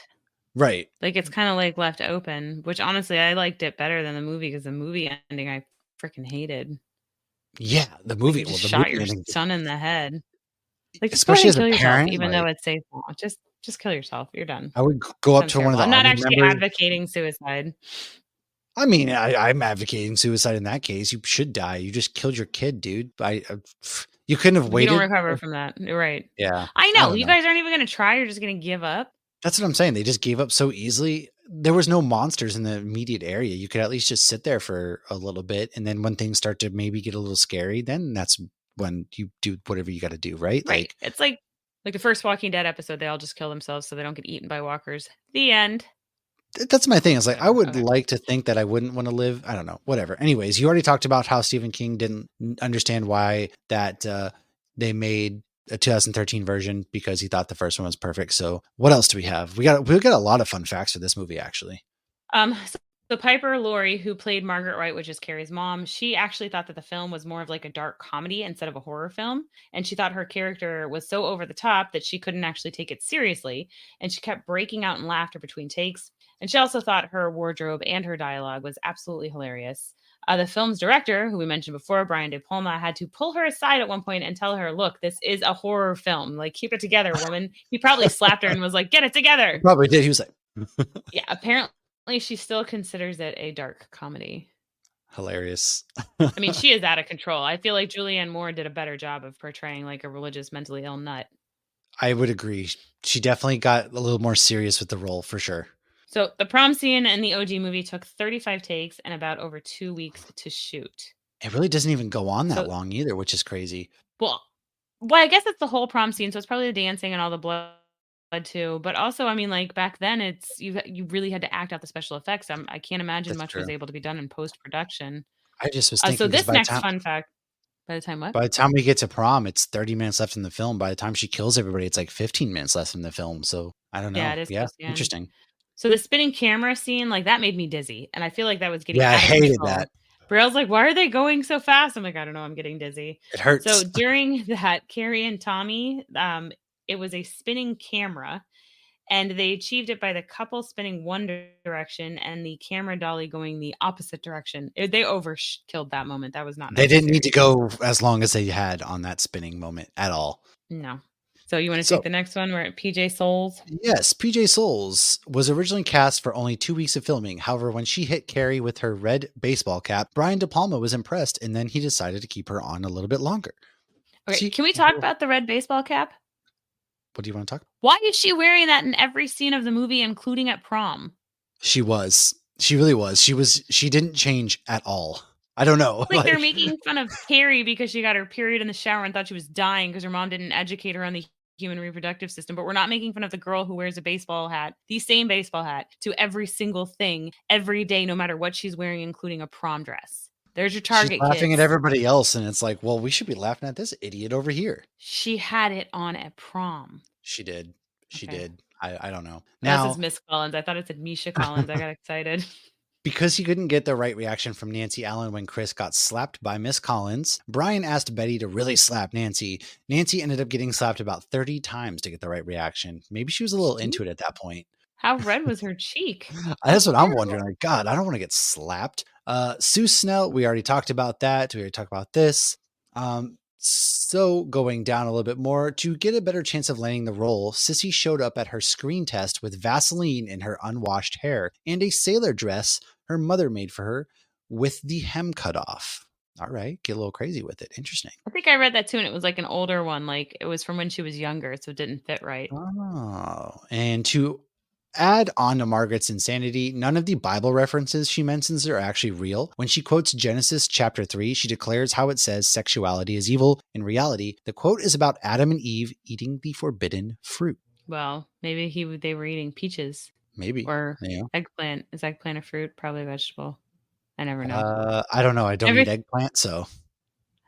right. Like it's kind of like left open, which honestly I liked it better than the movie because the movie ending I freaking hated. Yeah, the Like movie. you Well, just the shot movie your ending, son in the head. Like just go ahead especially and as a kill yourself, parent, even though like it's safe now. Just kill yourself. You're done. I would go up Sounds to one of terrible. the I'm not army actually members. advocating suicide. I mean, I'm advocating suicide in that case. You should die. You just killed your kid, dude. You couldn't have You don't waited. recover from that. You're right. Yeah, I I know. don't You know. guys aren't even going to try. You're just going to give up. That's what I'm saying. They just gave up so easily. There was no monsters in the immediate area. You could at least just sit there for a little bit. And then when things start to maybe get a little scary, then that's when you do whatever you got to do, right? Right. Like, It's like the first Walking Dead episode. They all just kill themselves so they don't get eaten by walkers. The end. that's my thing. It's like, I Whatever. would Okay. like to think that I wouldn't want to live. I don't know, whatever. Anyways, you already talked about how Stephen King didn't understand why that they made a 2013 version because he thought the first one was perfect. So what else do we have? We got a lot of fun facts for this movie, actually. So Piper Laurie, who played Margaret White, which is Carrie's mom, she actually thought that the film was more of like a dark comedy instead of a horror film. And she thought her character was so over the top that she couldn't actually take it seriously. And she kept breaking out in laughter between takes. And she also thought her wardrobe and her dialogue was absolutely hilarious. The film's director, who we mentioned before, Brian De Palma, had to pull her aside at one point and tell her, look, this is a horror film. Like, keep it together, woman. He probably slapped her and was like, get it together. Probably did. He was like, Yeah, apparently she still considers it a dark comedy. hilarious. I mean, she is out of control. I feel like Julianne Moore did a better job of portraying like a religious, mentally ill nut. I would agree. She definitely got a little more serious with the role for sure. So the prom scene in the OG movie took 35 takes and about over 2 weeks to shoot. It really doesn't even go on that long either, which is crazy. Well, I guess it's the whole prom scene, so it's probably the dancing and all the blood too. But also, I mean, like back then, it's you really had to act out the special effects. I can't imagine That's much true. was able to be done in post production. I just was thinking. So this next by fun fact. By the time what? By the time we get to prom, it's 30 minutes left in the film. By the time she kills everybody, it's like 15 minutes left in the film. So I don't know. Yeah, it is. Yeah, interesting. So the spinning camera scene, like that made me dizzy. And I feel like that was getting I out of hated control. that. Braille's like, why are they going so fast? I'm like, I don't know. I'm getting dizzy. It hurts. So during that, Carrie and Tommy, it was a spinning camera. And they achieved it by the couple spinning one direction and the camera dolly going the opposite direction. They overkilled that moment. That was not necessary. They didn't need to go as long as they had on that spinning moment at all. No. So you want to take the next one? We're at PJ Souls. Yes, PJ Souls was originally cast for only 2 weeks of filming. However, when she hit Carrie with her red baseball cap, Brian De Palma was impressed, and then he decided to keep her on a little bit longer. Okay, can we talk about the red baseball cap? What do you want to talk about? Why is she wearing that in every scene of the movie, including at prom? She was. She really was. She didn't change at all. I don't know. Like they're making fun of Carrie because she got her period in the shower and thought she was dying because her mom didn't educate her on the human reproductive system. But we're not making fun of the girl who wears a baseball hat, the same baseball hat, to every single thing every day, no matter what she's wearing, including a prom dress. There's your target, She's laughing kids. at everybody else, and it's like, well, we should be laughing at this idiot over here. She had it on at prom. She did. She Okay. did. I don't know. Now, Now, this is Miss Collins. I thought it said Misha Collins. I got excited. because he couldn't get the right reaction from Nancy Allen when Chris got slapped by Miss Collins, Brian asked Betty to really slap Nancy. Nancy ended up getting slapped about 30 times to get the right reaction. Maybe she was a little into it at that point. How red was her cheek? That's what I'm wondering. Like, God, I don't want to get slapped. Sue Snell, we already talked about that. We already talked about this. So going down a little bit more, to get a better chance of landing the role, Sissy showed up at her screen test with Vaseline in her unwashed hair and a sailor dress her mother made for her with the hem cut off. All right, get a little crazy with it. Interesting. I think I read that too, and it was like an older one. Like it was from when she was younger, so it didn't fit right. Oh, and to add on to Margaret's insanity, none of the Bible references she mentions are actually real. When she quotes Genesis chapter 3, she declares how it says sexuality is evil. In reality, the quote is about Adam and Eve eating the forbidden fruit. Well, maybe they were eating peaches. Maybe. Or Yeah. eggplant. Is eggplant a fruit? Probably a vegetable. I never know. I don't know. I don't eat eggplant, so.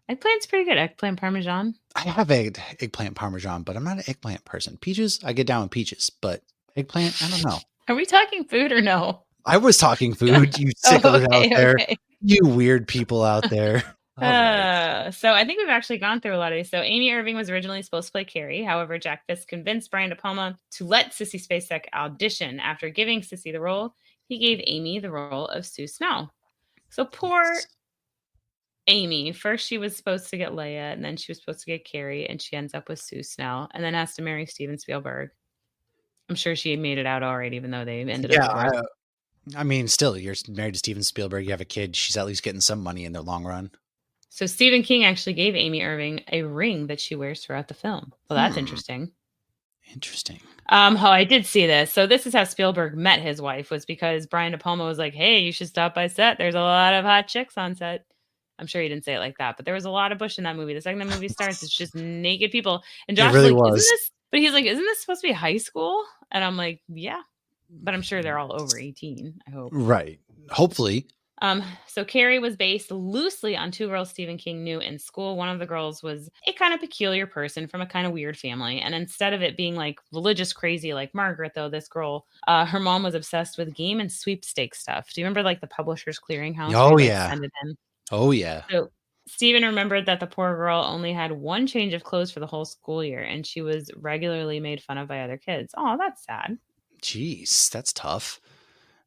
Eggplant's pretty good. Eggplant parmesan. I have eggplant parmesan, but I'm not an eggplant person. Peaches, I get down with peaches, but eggplant, I don't know. Are we talking food or no? I was talking food, you sickos out there. Okay. You weird people out there. Right. So I think we've actually gone through a lot of these. So Amy Irving was originally supposed to play Carrie. However, Jack Fisk convinced Brian De Palma to let Sissy Spacek audition. After giving Sissy the role, he gave Amy the role of Sue Snell. So poor Amy. First, she was supposed to get Leia, and then she was supposed to get Carrie, and she ends up with Sue Snell, and then has to marry Steven Spielberg. I'm sure she made it out all right, even though they ended up. I mean, still, you're married to Steven Spielberg. You have a kid. She's at least getting some money in the long run. So Stephen King actually gave Amy Irving a ring that she wears throughout the film. Well, that's interesting. Interesting. I did see this. So this is how Spielberg met his wife, was because Brian De Palma was like, hey, you should stop by set. There's a lot of hot chicks on set. I'm sure he didn't say it like that, but there was a lot of bush in that movie. The second the movie starts, it's just naked people. And Josh really was like, was. Isn't this supposed to be high school? And I'm like, yeah, but I'm sure they're all over 18, I hope. Right. Hopefully. So Carrie was based loosely on two girls Stephen King knew in school. One of the girls was a kind of peculiar person from a kind of weird family. And instead of it being like religious crazy like Margaret, though, this girl, her mom was obsessed with game and sweepstakes stuff. Do you remember like the Publishers Clearinghouse? Oh, yeah. Oh, yeah. So Stephen remembered that the poor girl only had one change of clothes for the whole school year, and she was regularly made fun of by other kids. Oh, that's sad. Jeez, that's tough.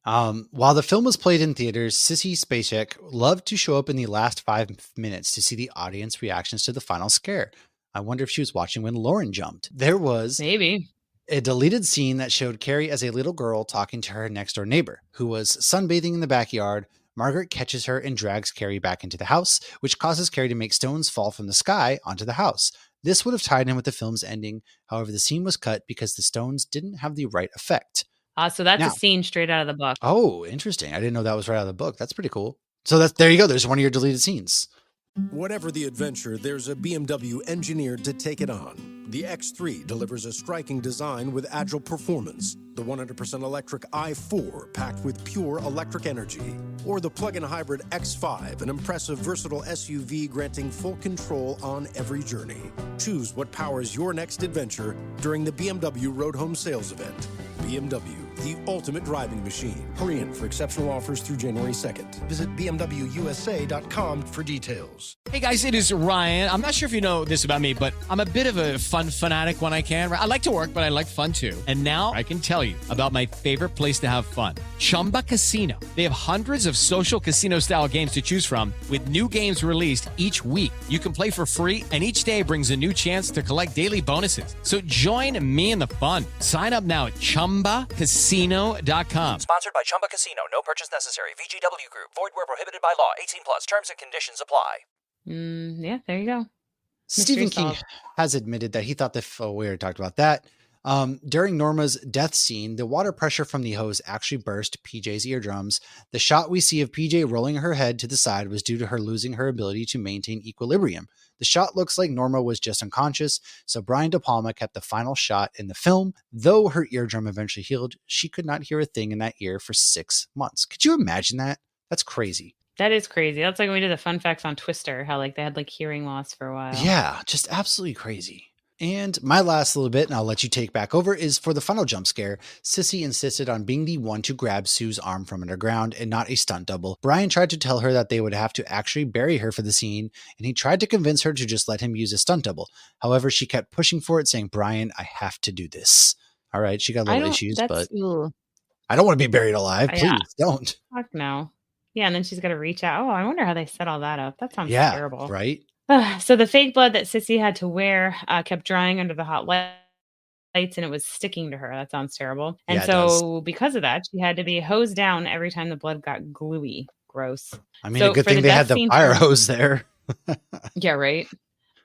While the film was played in theaters, Sissy Spacek loved to show up in the last 5 minutes to see the audience reactions to the final scare. I wonder if she was watching when Lauren jumped. There was maybe a deleted scene that showed Carrie as a little girl talking to her next door neighbor, who was sunbathing in the backyard. Margaret catches her and drags Carrie back into the house, which causes Carrie to make stones fall from the sky onto the house. This would have tied in with the film's ending. However, the scene was cut because the stones didn't have the right effect. So that's a scene straight out of the book. Oh, interesting. I didn't know that was right out of the book. That's pretty cool. So there you go. There's one of your deleted scenes. Whatever the adventure, there's a BMW engineered to take it on. The X3 delivers a striking design with agile performance. The 100% electric i4 packed with pure electric energy. Or the plug-in hybrid X5, an impressive, versatile SUV granting full control on every journey. Choose what powers your next adventure during the BMW Road Home Sales Event. BMW, the ultimate driving machine. Hurry in for exceptional offers through January 2nd. Visit BMWUSA.com for details. Hey guys, it is Ryan. I'm not sure if you know this about me, but I'm a bit of a fun fanatic when I can. I like to work, but I like fun too. And now I can tell you about my favorite place to have fun. Chumba Casino. They have hundreds of social casino style games to choose from with new games released each week. You can play for free and each day brings a new chance to collect daily bonuses. So join me in the fun. Sign up now at ChumbaCasino.com. Sponsored by Chumba Casino. No purchase necessary. VGW Group. Void where prohibited by law. 18 plus. Terms and conditions apply. Yeah, there you go. Stephen King has admitted that he thought we already talked about that. During Norma's death scene, the water pressure from the hose actually burst PJ's eardrums. The shot we see of PJ rolling her head to the side was due to her losing her ability to maintain equilibrium. The shot looks like Norma was just unconscious, so Brian De Palma kept the final shot in the film. Though her eardrum eventually healed, she could not hear a thing in that ear for 6 months. Could you imagine that? That's crazy. That is crazy. That's like when we did the fun facts on Twister, how like they had like hearing loss for a while. Yeah, just absolutely crazy. And my last little bit, and I'll let you take back over, is for the final jump scare. Sissy insisted on being the one to grab Sue's arm from underground and not a stunt double. Brian tried to tell her that they would have to actually bury her for the scene, and he tried to convince her to just let him use a stunt double. However, she kept pushing for it, saying, "Brian, I have to do this." All right, she got little issues, but I don't want to be buried alive. Please don't. Fuck no. Yeah, and then she's got to reach out. Oh, I wonder how they set all that up. That sounds terrible. Right? So the fake blood that Sissy had to wear kept drying under the hot lights, and it was sticking to her. That sounds terrible. And Yeah, it so because of that, she had to be hosed down every time the blood got gluey. Gross. I mean, So a good for thing the they death had the scene fire for- hose there. Yeah, right.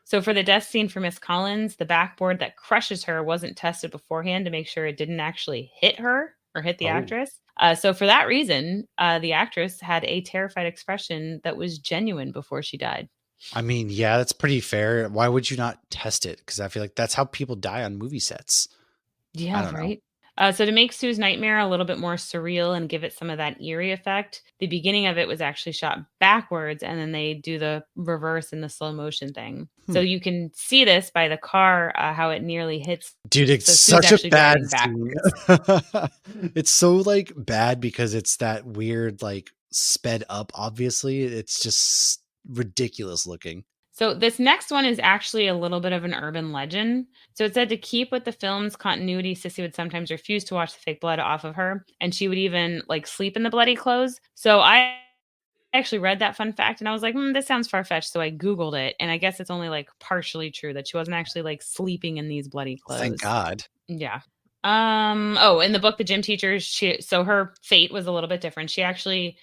So for the death scene for Miss Collins, the backboard that crushes her wasn't tested beforehand to make sure it didn't actually hit her or hit the Oh. actress. So for that reason, the actress had a terrified expression that was genuine before she died. I mean, yeah, that's pretty fair. Why would you not test it? Because I feel like that's how people die on movie sets. I Yeah, don't know. right. So to make Sue's nightmare a little bit more surreal and give it some of that eerie effect, the beginning of it was actually shot backwards, and then they do the reverse in the slow motion thing. So you can see this by the car, how it nearly hits. Dude, it's So Sue's such a actually bad driving scene. It's so like bad because it's that weird, like sped up, obviously. It's just ridiculous looking. So this next one is actually a little bit of an urban legend. So it said to keep with the film's continuity, Sissy would sometimes refuse to wash the fake blood off of her, and she would even like sleep in the bloody clothes. So I actually read that fun fact and I was like, this sounds far-fetched. So I Googled it, and I guess it's only like partially true that she wasn't actually like sleeping in these bloody clothes. Thank God. Yeah. Oh, in the book, The Gym Teacher, so her fate was a little bit different. She actually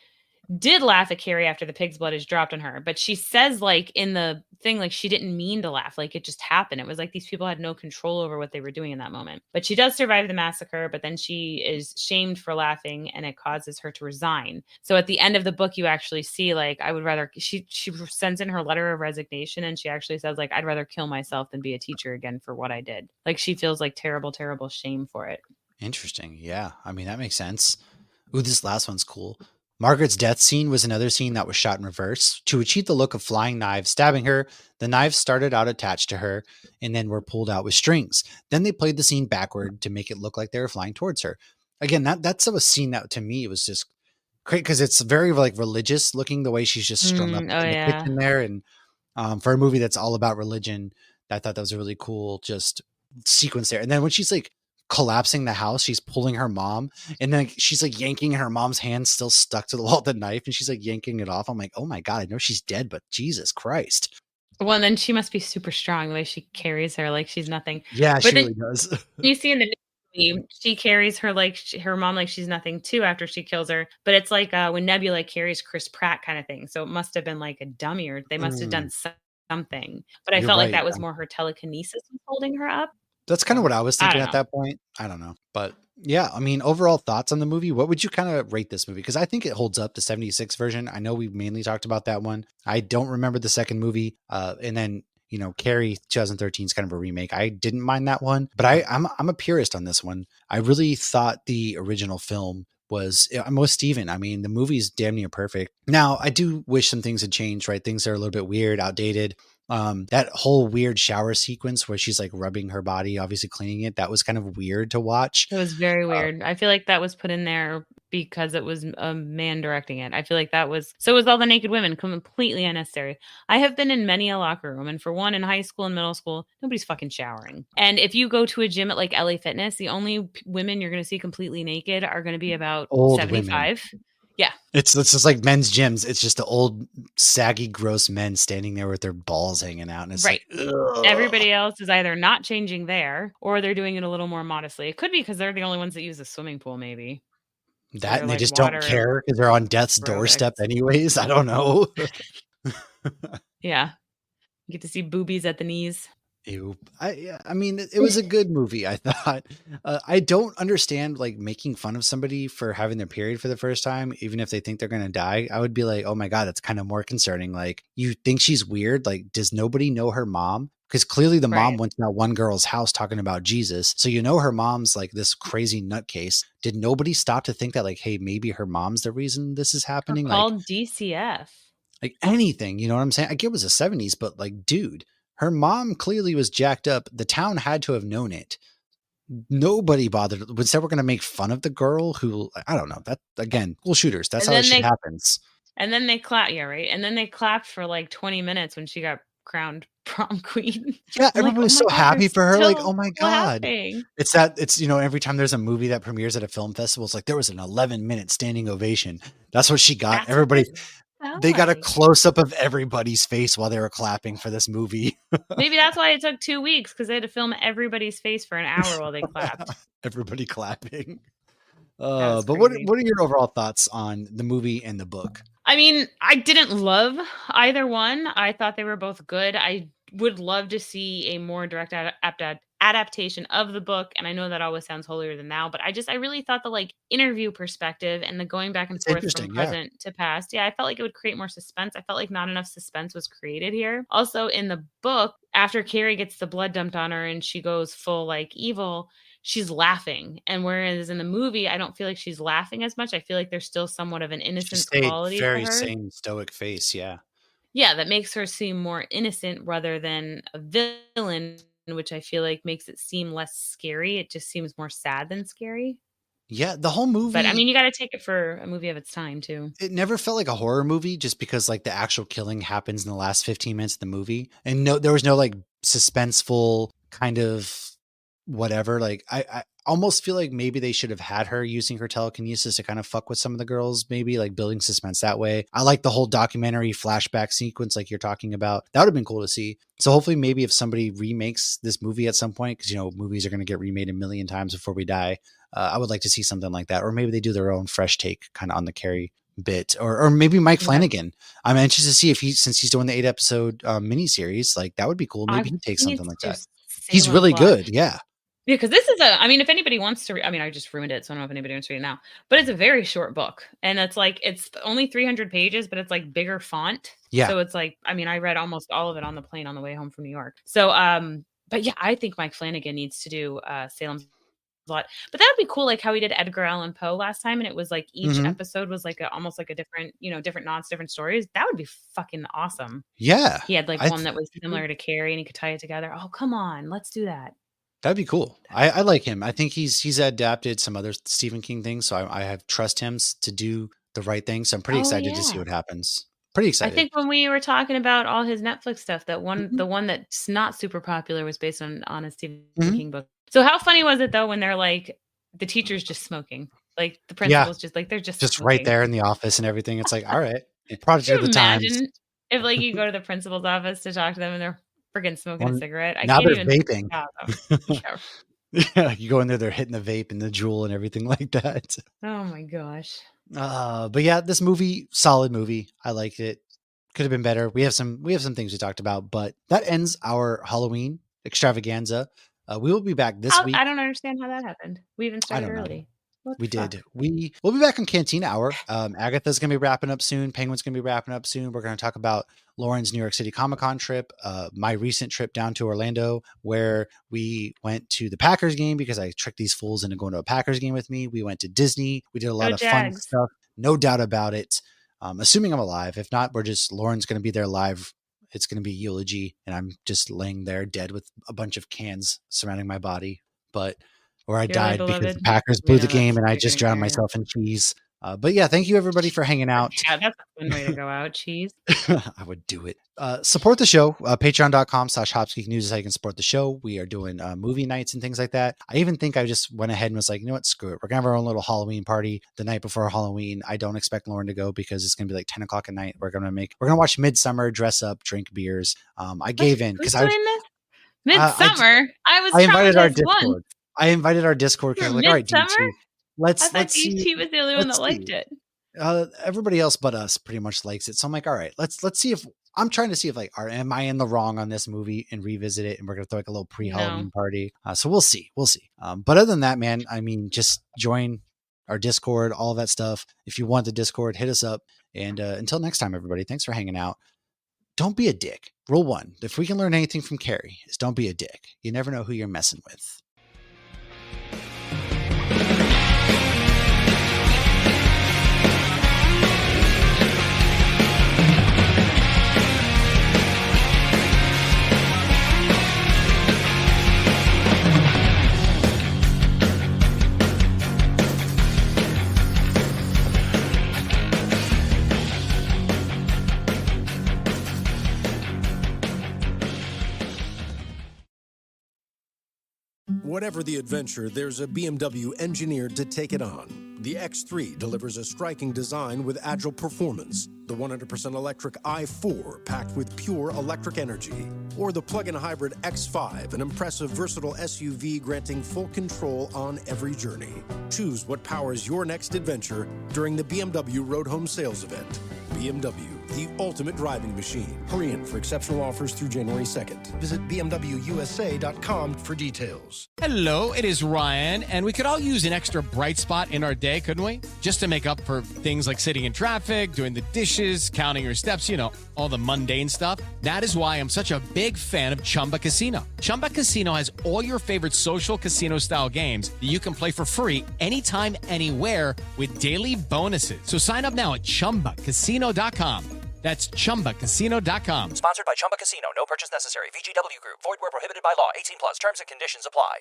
did laugh at Carrie after the pig's blood is dropped on her, but she says like in the thing, like she didn't mean to laugh, like it just happened. It was like these people had no control over what they were doing in that moment. But she does survive the massacre, but then she is shamed for laughing, and it causes her to resign. So at the end of the book, you actually see like I would rather she sends in her letter of resignation, and she actually says like I'd rather kill myself than be a teacher again for what I did. Like she feels like terrible shame for it. Interesting. Yeah. I mean, that makes sense. Ooh, this last one's cool. Margaret's death scene was another scene that was shot in reverse. To achieve the look of flying knives stabbing her, the knives started out attached to her and then were pulled out with strings. Then they played the scene backward to make it look like they were flying towards her. Again, that's a scene that to me was just great because it's very like religious looking the way she's just strung up in the kitchen there. And for a movie that's all about religion, I thought that was a really cool just sequence there. And then when she's like collapsing the house, she's pulling her mom, and then she's like yanking her mom's hand still stuck to the wall, the knife, and she's like yanking it off. I'm like, oh my God, I know she's dead, but Jesus Christ. Well, and then she must be super strong the way she carries her like she's nothing. Yeah, But she then really does. you see in the movie, she carries her like her mom like she's nothing too after she kills her. But it's like when Nebula carries Chris Pratt kind of thing. So it must have been like a dummy, or they must have done something. But I You're felt like right. that was more her telekinesis was holding her up. That's kind of what I was I thinking don't at know. that point. I don't know. But yeah, I mean, overall thoughts on the movie. What would you kind of rate this movie? Because I think it holds up, the 76 version. I know we mainly talked about that one. I don't remember the second movie. And then, you know, Carrie 2013 is kind of a remake. I didn't mind that one, but I'm a purist on this one. I really thought the original film was with Steven. I mean, the movie's damn near perfect. Now, I do wish some things had changed, right? Things are a little bit weird, outdated. That whole weird shower sequence where she's like rubbing her body, obviously cleaning it, that was kind of weird to watch. It was very weird. I feel like that was put in there because it was a man directing it. I feel like that was so was all the naked women, completely unnecessary. I have been in many a locker room, and for one, in high school and middle school, nobody's fucking showering. And if you go to a gym at like LA Fitness, the only women you're going to see completely naked are going to be about Old 75. women. Yeah. It's just like men's gyms. It's just the old, saggy, gross men standing there with their balls hanging out. And it's right. like, ugh. Everybody else is either not changing there or they're doing it a little more modestly. It could be because they're the only ones that use the swimming pool, maybe. That and they like just don't care because they're on death's doorstep anyways. I don't know. Yeah. You get to see boobies at the knees. Ew. I mean, it was a good movie, I thought. I don't understand like making fun of somebody for having their period for the first time, even if they think they're going to die. I would be like, oh my God, that's kind of more concerning. Like, you think she's weird? Like, does nobody know her mom? Because clearly the mom Right. went to that one girl's house talking about Jesus. So, her mom's like this crazy nutcase. Did nobody stop to think that, like, hey, maybe her mom's the reason this is Or happening? called DCF. Like anything, you know what I'm saying? I get it was the 70s, but like, dude, her mom clearly was jacked up. The town had to have known it. Nobody bothered. Said we're going to make fun of the girl who, I don't know. That, again, school shooters. That's And how this then shit happens. And then they clap, yeah, right. And then they clapped for like 20 minutes when she got crowned prom queen. Yeah, I'm like, everybody was oh so my God, happy they're for her. Like, still oh my God. clapping. It's every time there's a movie that premieres at a film festival, it's like there was an 11-minute standing ovation. That's what she got. That's what Everybody, this felt they got a like. close up of everybody's face while they were clapping for this movie. Maybe that's why it took 2 weeks, because they had to film everybody's face for an hour while they clapped. Everybody clapping. was But what crazy. are your overall thoughts on the movie and the book? I mean, I didn't love either one. I thought they were both good. I would love to see a more direct adaptation of the book. And I know that always sounds holier than thou, but I really thought the like interview perspective and the going back and It's forth interesting, from yeah. present to past. Yeah, I felt like it would create more suspense. I felt like not enough suspense was created here. Also in the book, after Carrie gets the blood dumped on her and she goes full like evil, she's laughing. And whereas in the movie, I don't feel like she's laughing as much. I feel like there's still somewhat of an She innocent stayed quality to very her. same stoic face, yeah. Yeah, that makes her seem more innocent rather than a villain, which I feel like makes it seem less scary. It just seems more sad than scary. Yeah, the whole movie, But I mean, you got to take it for a movie of its time too. it never felt like a horror movie just because like the actual killing happens in the last 15 minutes of the movie. And no, there was no like suspenseful kind of whatever. Like I almost feel like maybe they should have had her using her telekinesis to kind of fuck with some of the girls, maybe like building suspense that way. I like the whole documentary flashback sequence like you're talking about. That would have been cool to see. So hopefully maybe if somebody remakes this movie at some point, because movies are going to get remade a million times before we die, I would like to see something like that. Or maybe they do their own fresh take kind of on the Carrie bit, or maybe Mike Flanagan. I'm anxious to see if since he's doing the 8-episode miniseries, like that would be cool. Maybe he takes something like that. He's really good. Yeah. Yeah, because this is if anybody wants to, I just ruined it, so I don't know if anybody wants to read it now, but it's a very short book. And it's like, it's only 300 pages, but it's like bigger font. Yeah. So it's like, I read almost all of it on the plane on the way home from New York. So, but yeah, I think Mike Flanagan needs to do Salem's Lot. But that would be cool, like how he did Edgar Allan Poe last time. And it was like each episode was like almost like a different, different nods, different stories. That would be fucking awesome. Yeah. He had like one that was similar to Carrie and he could tie it together. Oh, come on. Let's do that. That'd be cool. I like him. I think he's adapted some other Stephen King things, so I have trust him to do the right thing. So I'm pretty excited to see what happens. Pretty excited. I think when we were talking about all his Netflix stuff, that the one that's not super popular was based on a Stephen King book. So how funny was it though when they're like the teacher's just smoking, like the principal's just like they're just smoking. Right there in the office and everything. It's like, all right, product of the times. Imagine if like you go to the principal's office to talk to them and they're friggin' smoking a cigarette. Now can't they're even vaping. Yeah, you go in there, they're hitting the vape and the Juul and everything like that. Oh my gosh. But yeah, this movie, solid movie. I liked it. Could have been better. We have some things we talked about, but that ends our Halloween extravaganza. We will be back this week. I don't understand how that happened. We even started early. We did. We'll be back on Cantina Hour. Agatha's going to be wrapping up soon. Penguin's going to be wrapping up soon. We're going to talk about Lauren's New York City Comic-Con trip, my recent trip down to Orlando, where we went to the Packers game because I tricked these fools into going to a Packers game with me. We went to Disney. We did a lot of fun stuff. No doubt about it. Assuming I'm alive. If not, Lauren's going to be there live. It's going to be eulogy, and I'm just laying there dead with a bunch of cans surrounding my body. Or I died because the Packers blew the game and I just drowned myself in cheese. But yeah, thank you everybody for hanging out. Yeah, that's a fun way to go out. Cheese. I would do it. Support the show. Patreon.com/HopsGeekNews is how you can support the show. We are doing movie nights and things like that. I even think I just went ahead and was like, you know what, screw it. We're going to have our own little Halloween party the night before Halloween. I don't expect Lauren to go because it's going to be like 10 o'clock at night. We're going to watch Midsummer, dress up, drink beers. I gave in because I was Midsummer. I invited our Discord. I invited our Discord because I'm like, all right, Midsummer? let's see. He was the only one that liked it. Everybody else but us pretty much likes it. So I'm like, all right, let's see if I'm trying to see if am I in the wrong on this movie and revisit it, and we're gonna throw like a little pre-Halloween party. So we'll see. But other than that, man, I mean, just join our Discord, all of that stuff. If you want the Discord, hit us up. And until next time, everybody, thanks for hanging out. Don't be a dick. Rule 1, if we can learn anything from Carrie, is don't be a dick. You never know who you're messing with. Whatever the adventure, there's a BMW engineered to take it on. The X3 delivers a striking design with agile performance. The 100% electric i4 packed with pure electric energy. Or the plug-in hybrid X5, an impressive, versatile SUV granting full control on every journey. Choose what powers your next adventure during the BMW Road Home Sales Event. BMW, the ultimate driving machine. Hurry in for exceptional offers through January 2nd. Visit bmwusa.com for details. Hello, it is Ryan, and we could all use an extra bright spot in our day, couldn't we? Just to make up for things like sitting in traffic, doing the dishes, counting your steps, all the mundane stuff. That is why I'm such a big fan of Chumba Casino. Chumba Casino has all your favorite social casino-style games that you can play for free anytime, anywhere with daily bonuses. So sign up now at ChumbaCasino.com. That's ChumbaCasino.com. Sponsored by Chumba Casino. No purchase necessary. VGW Group. Void where prohibited by law. 18 plus. Terms and conditions apply.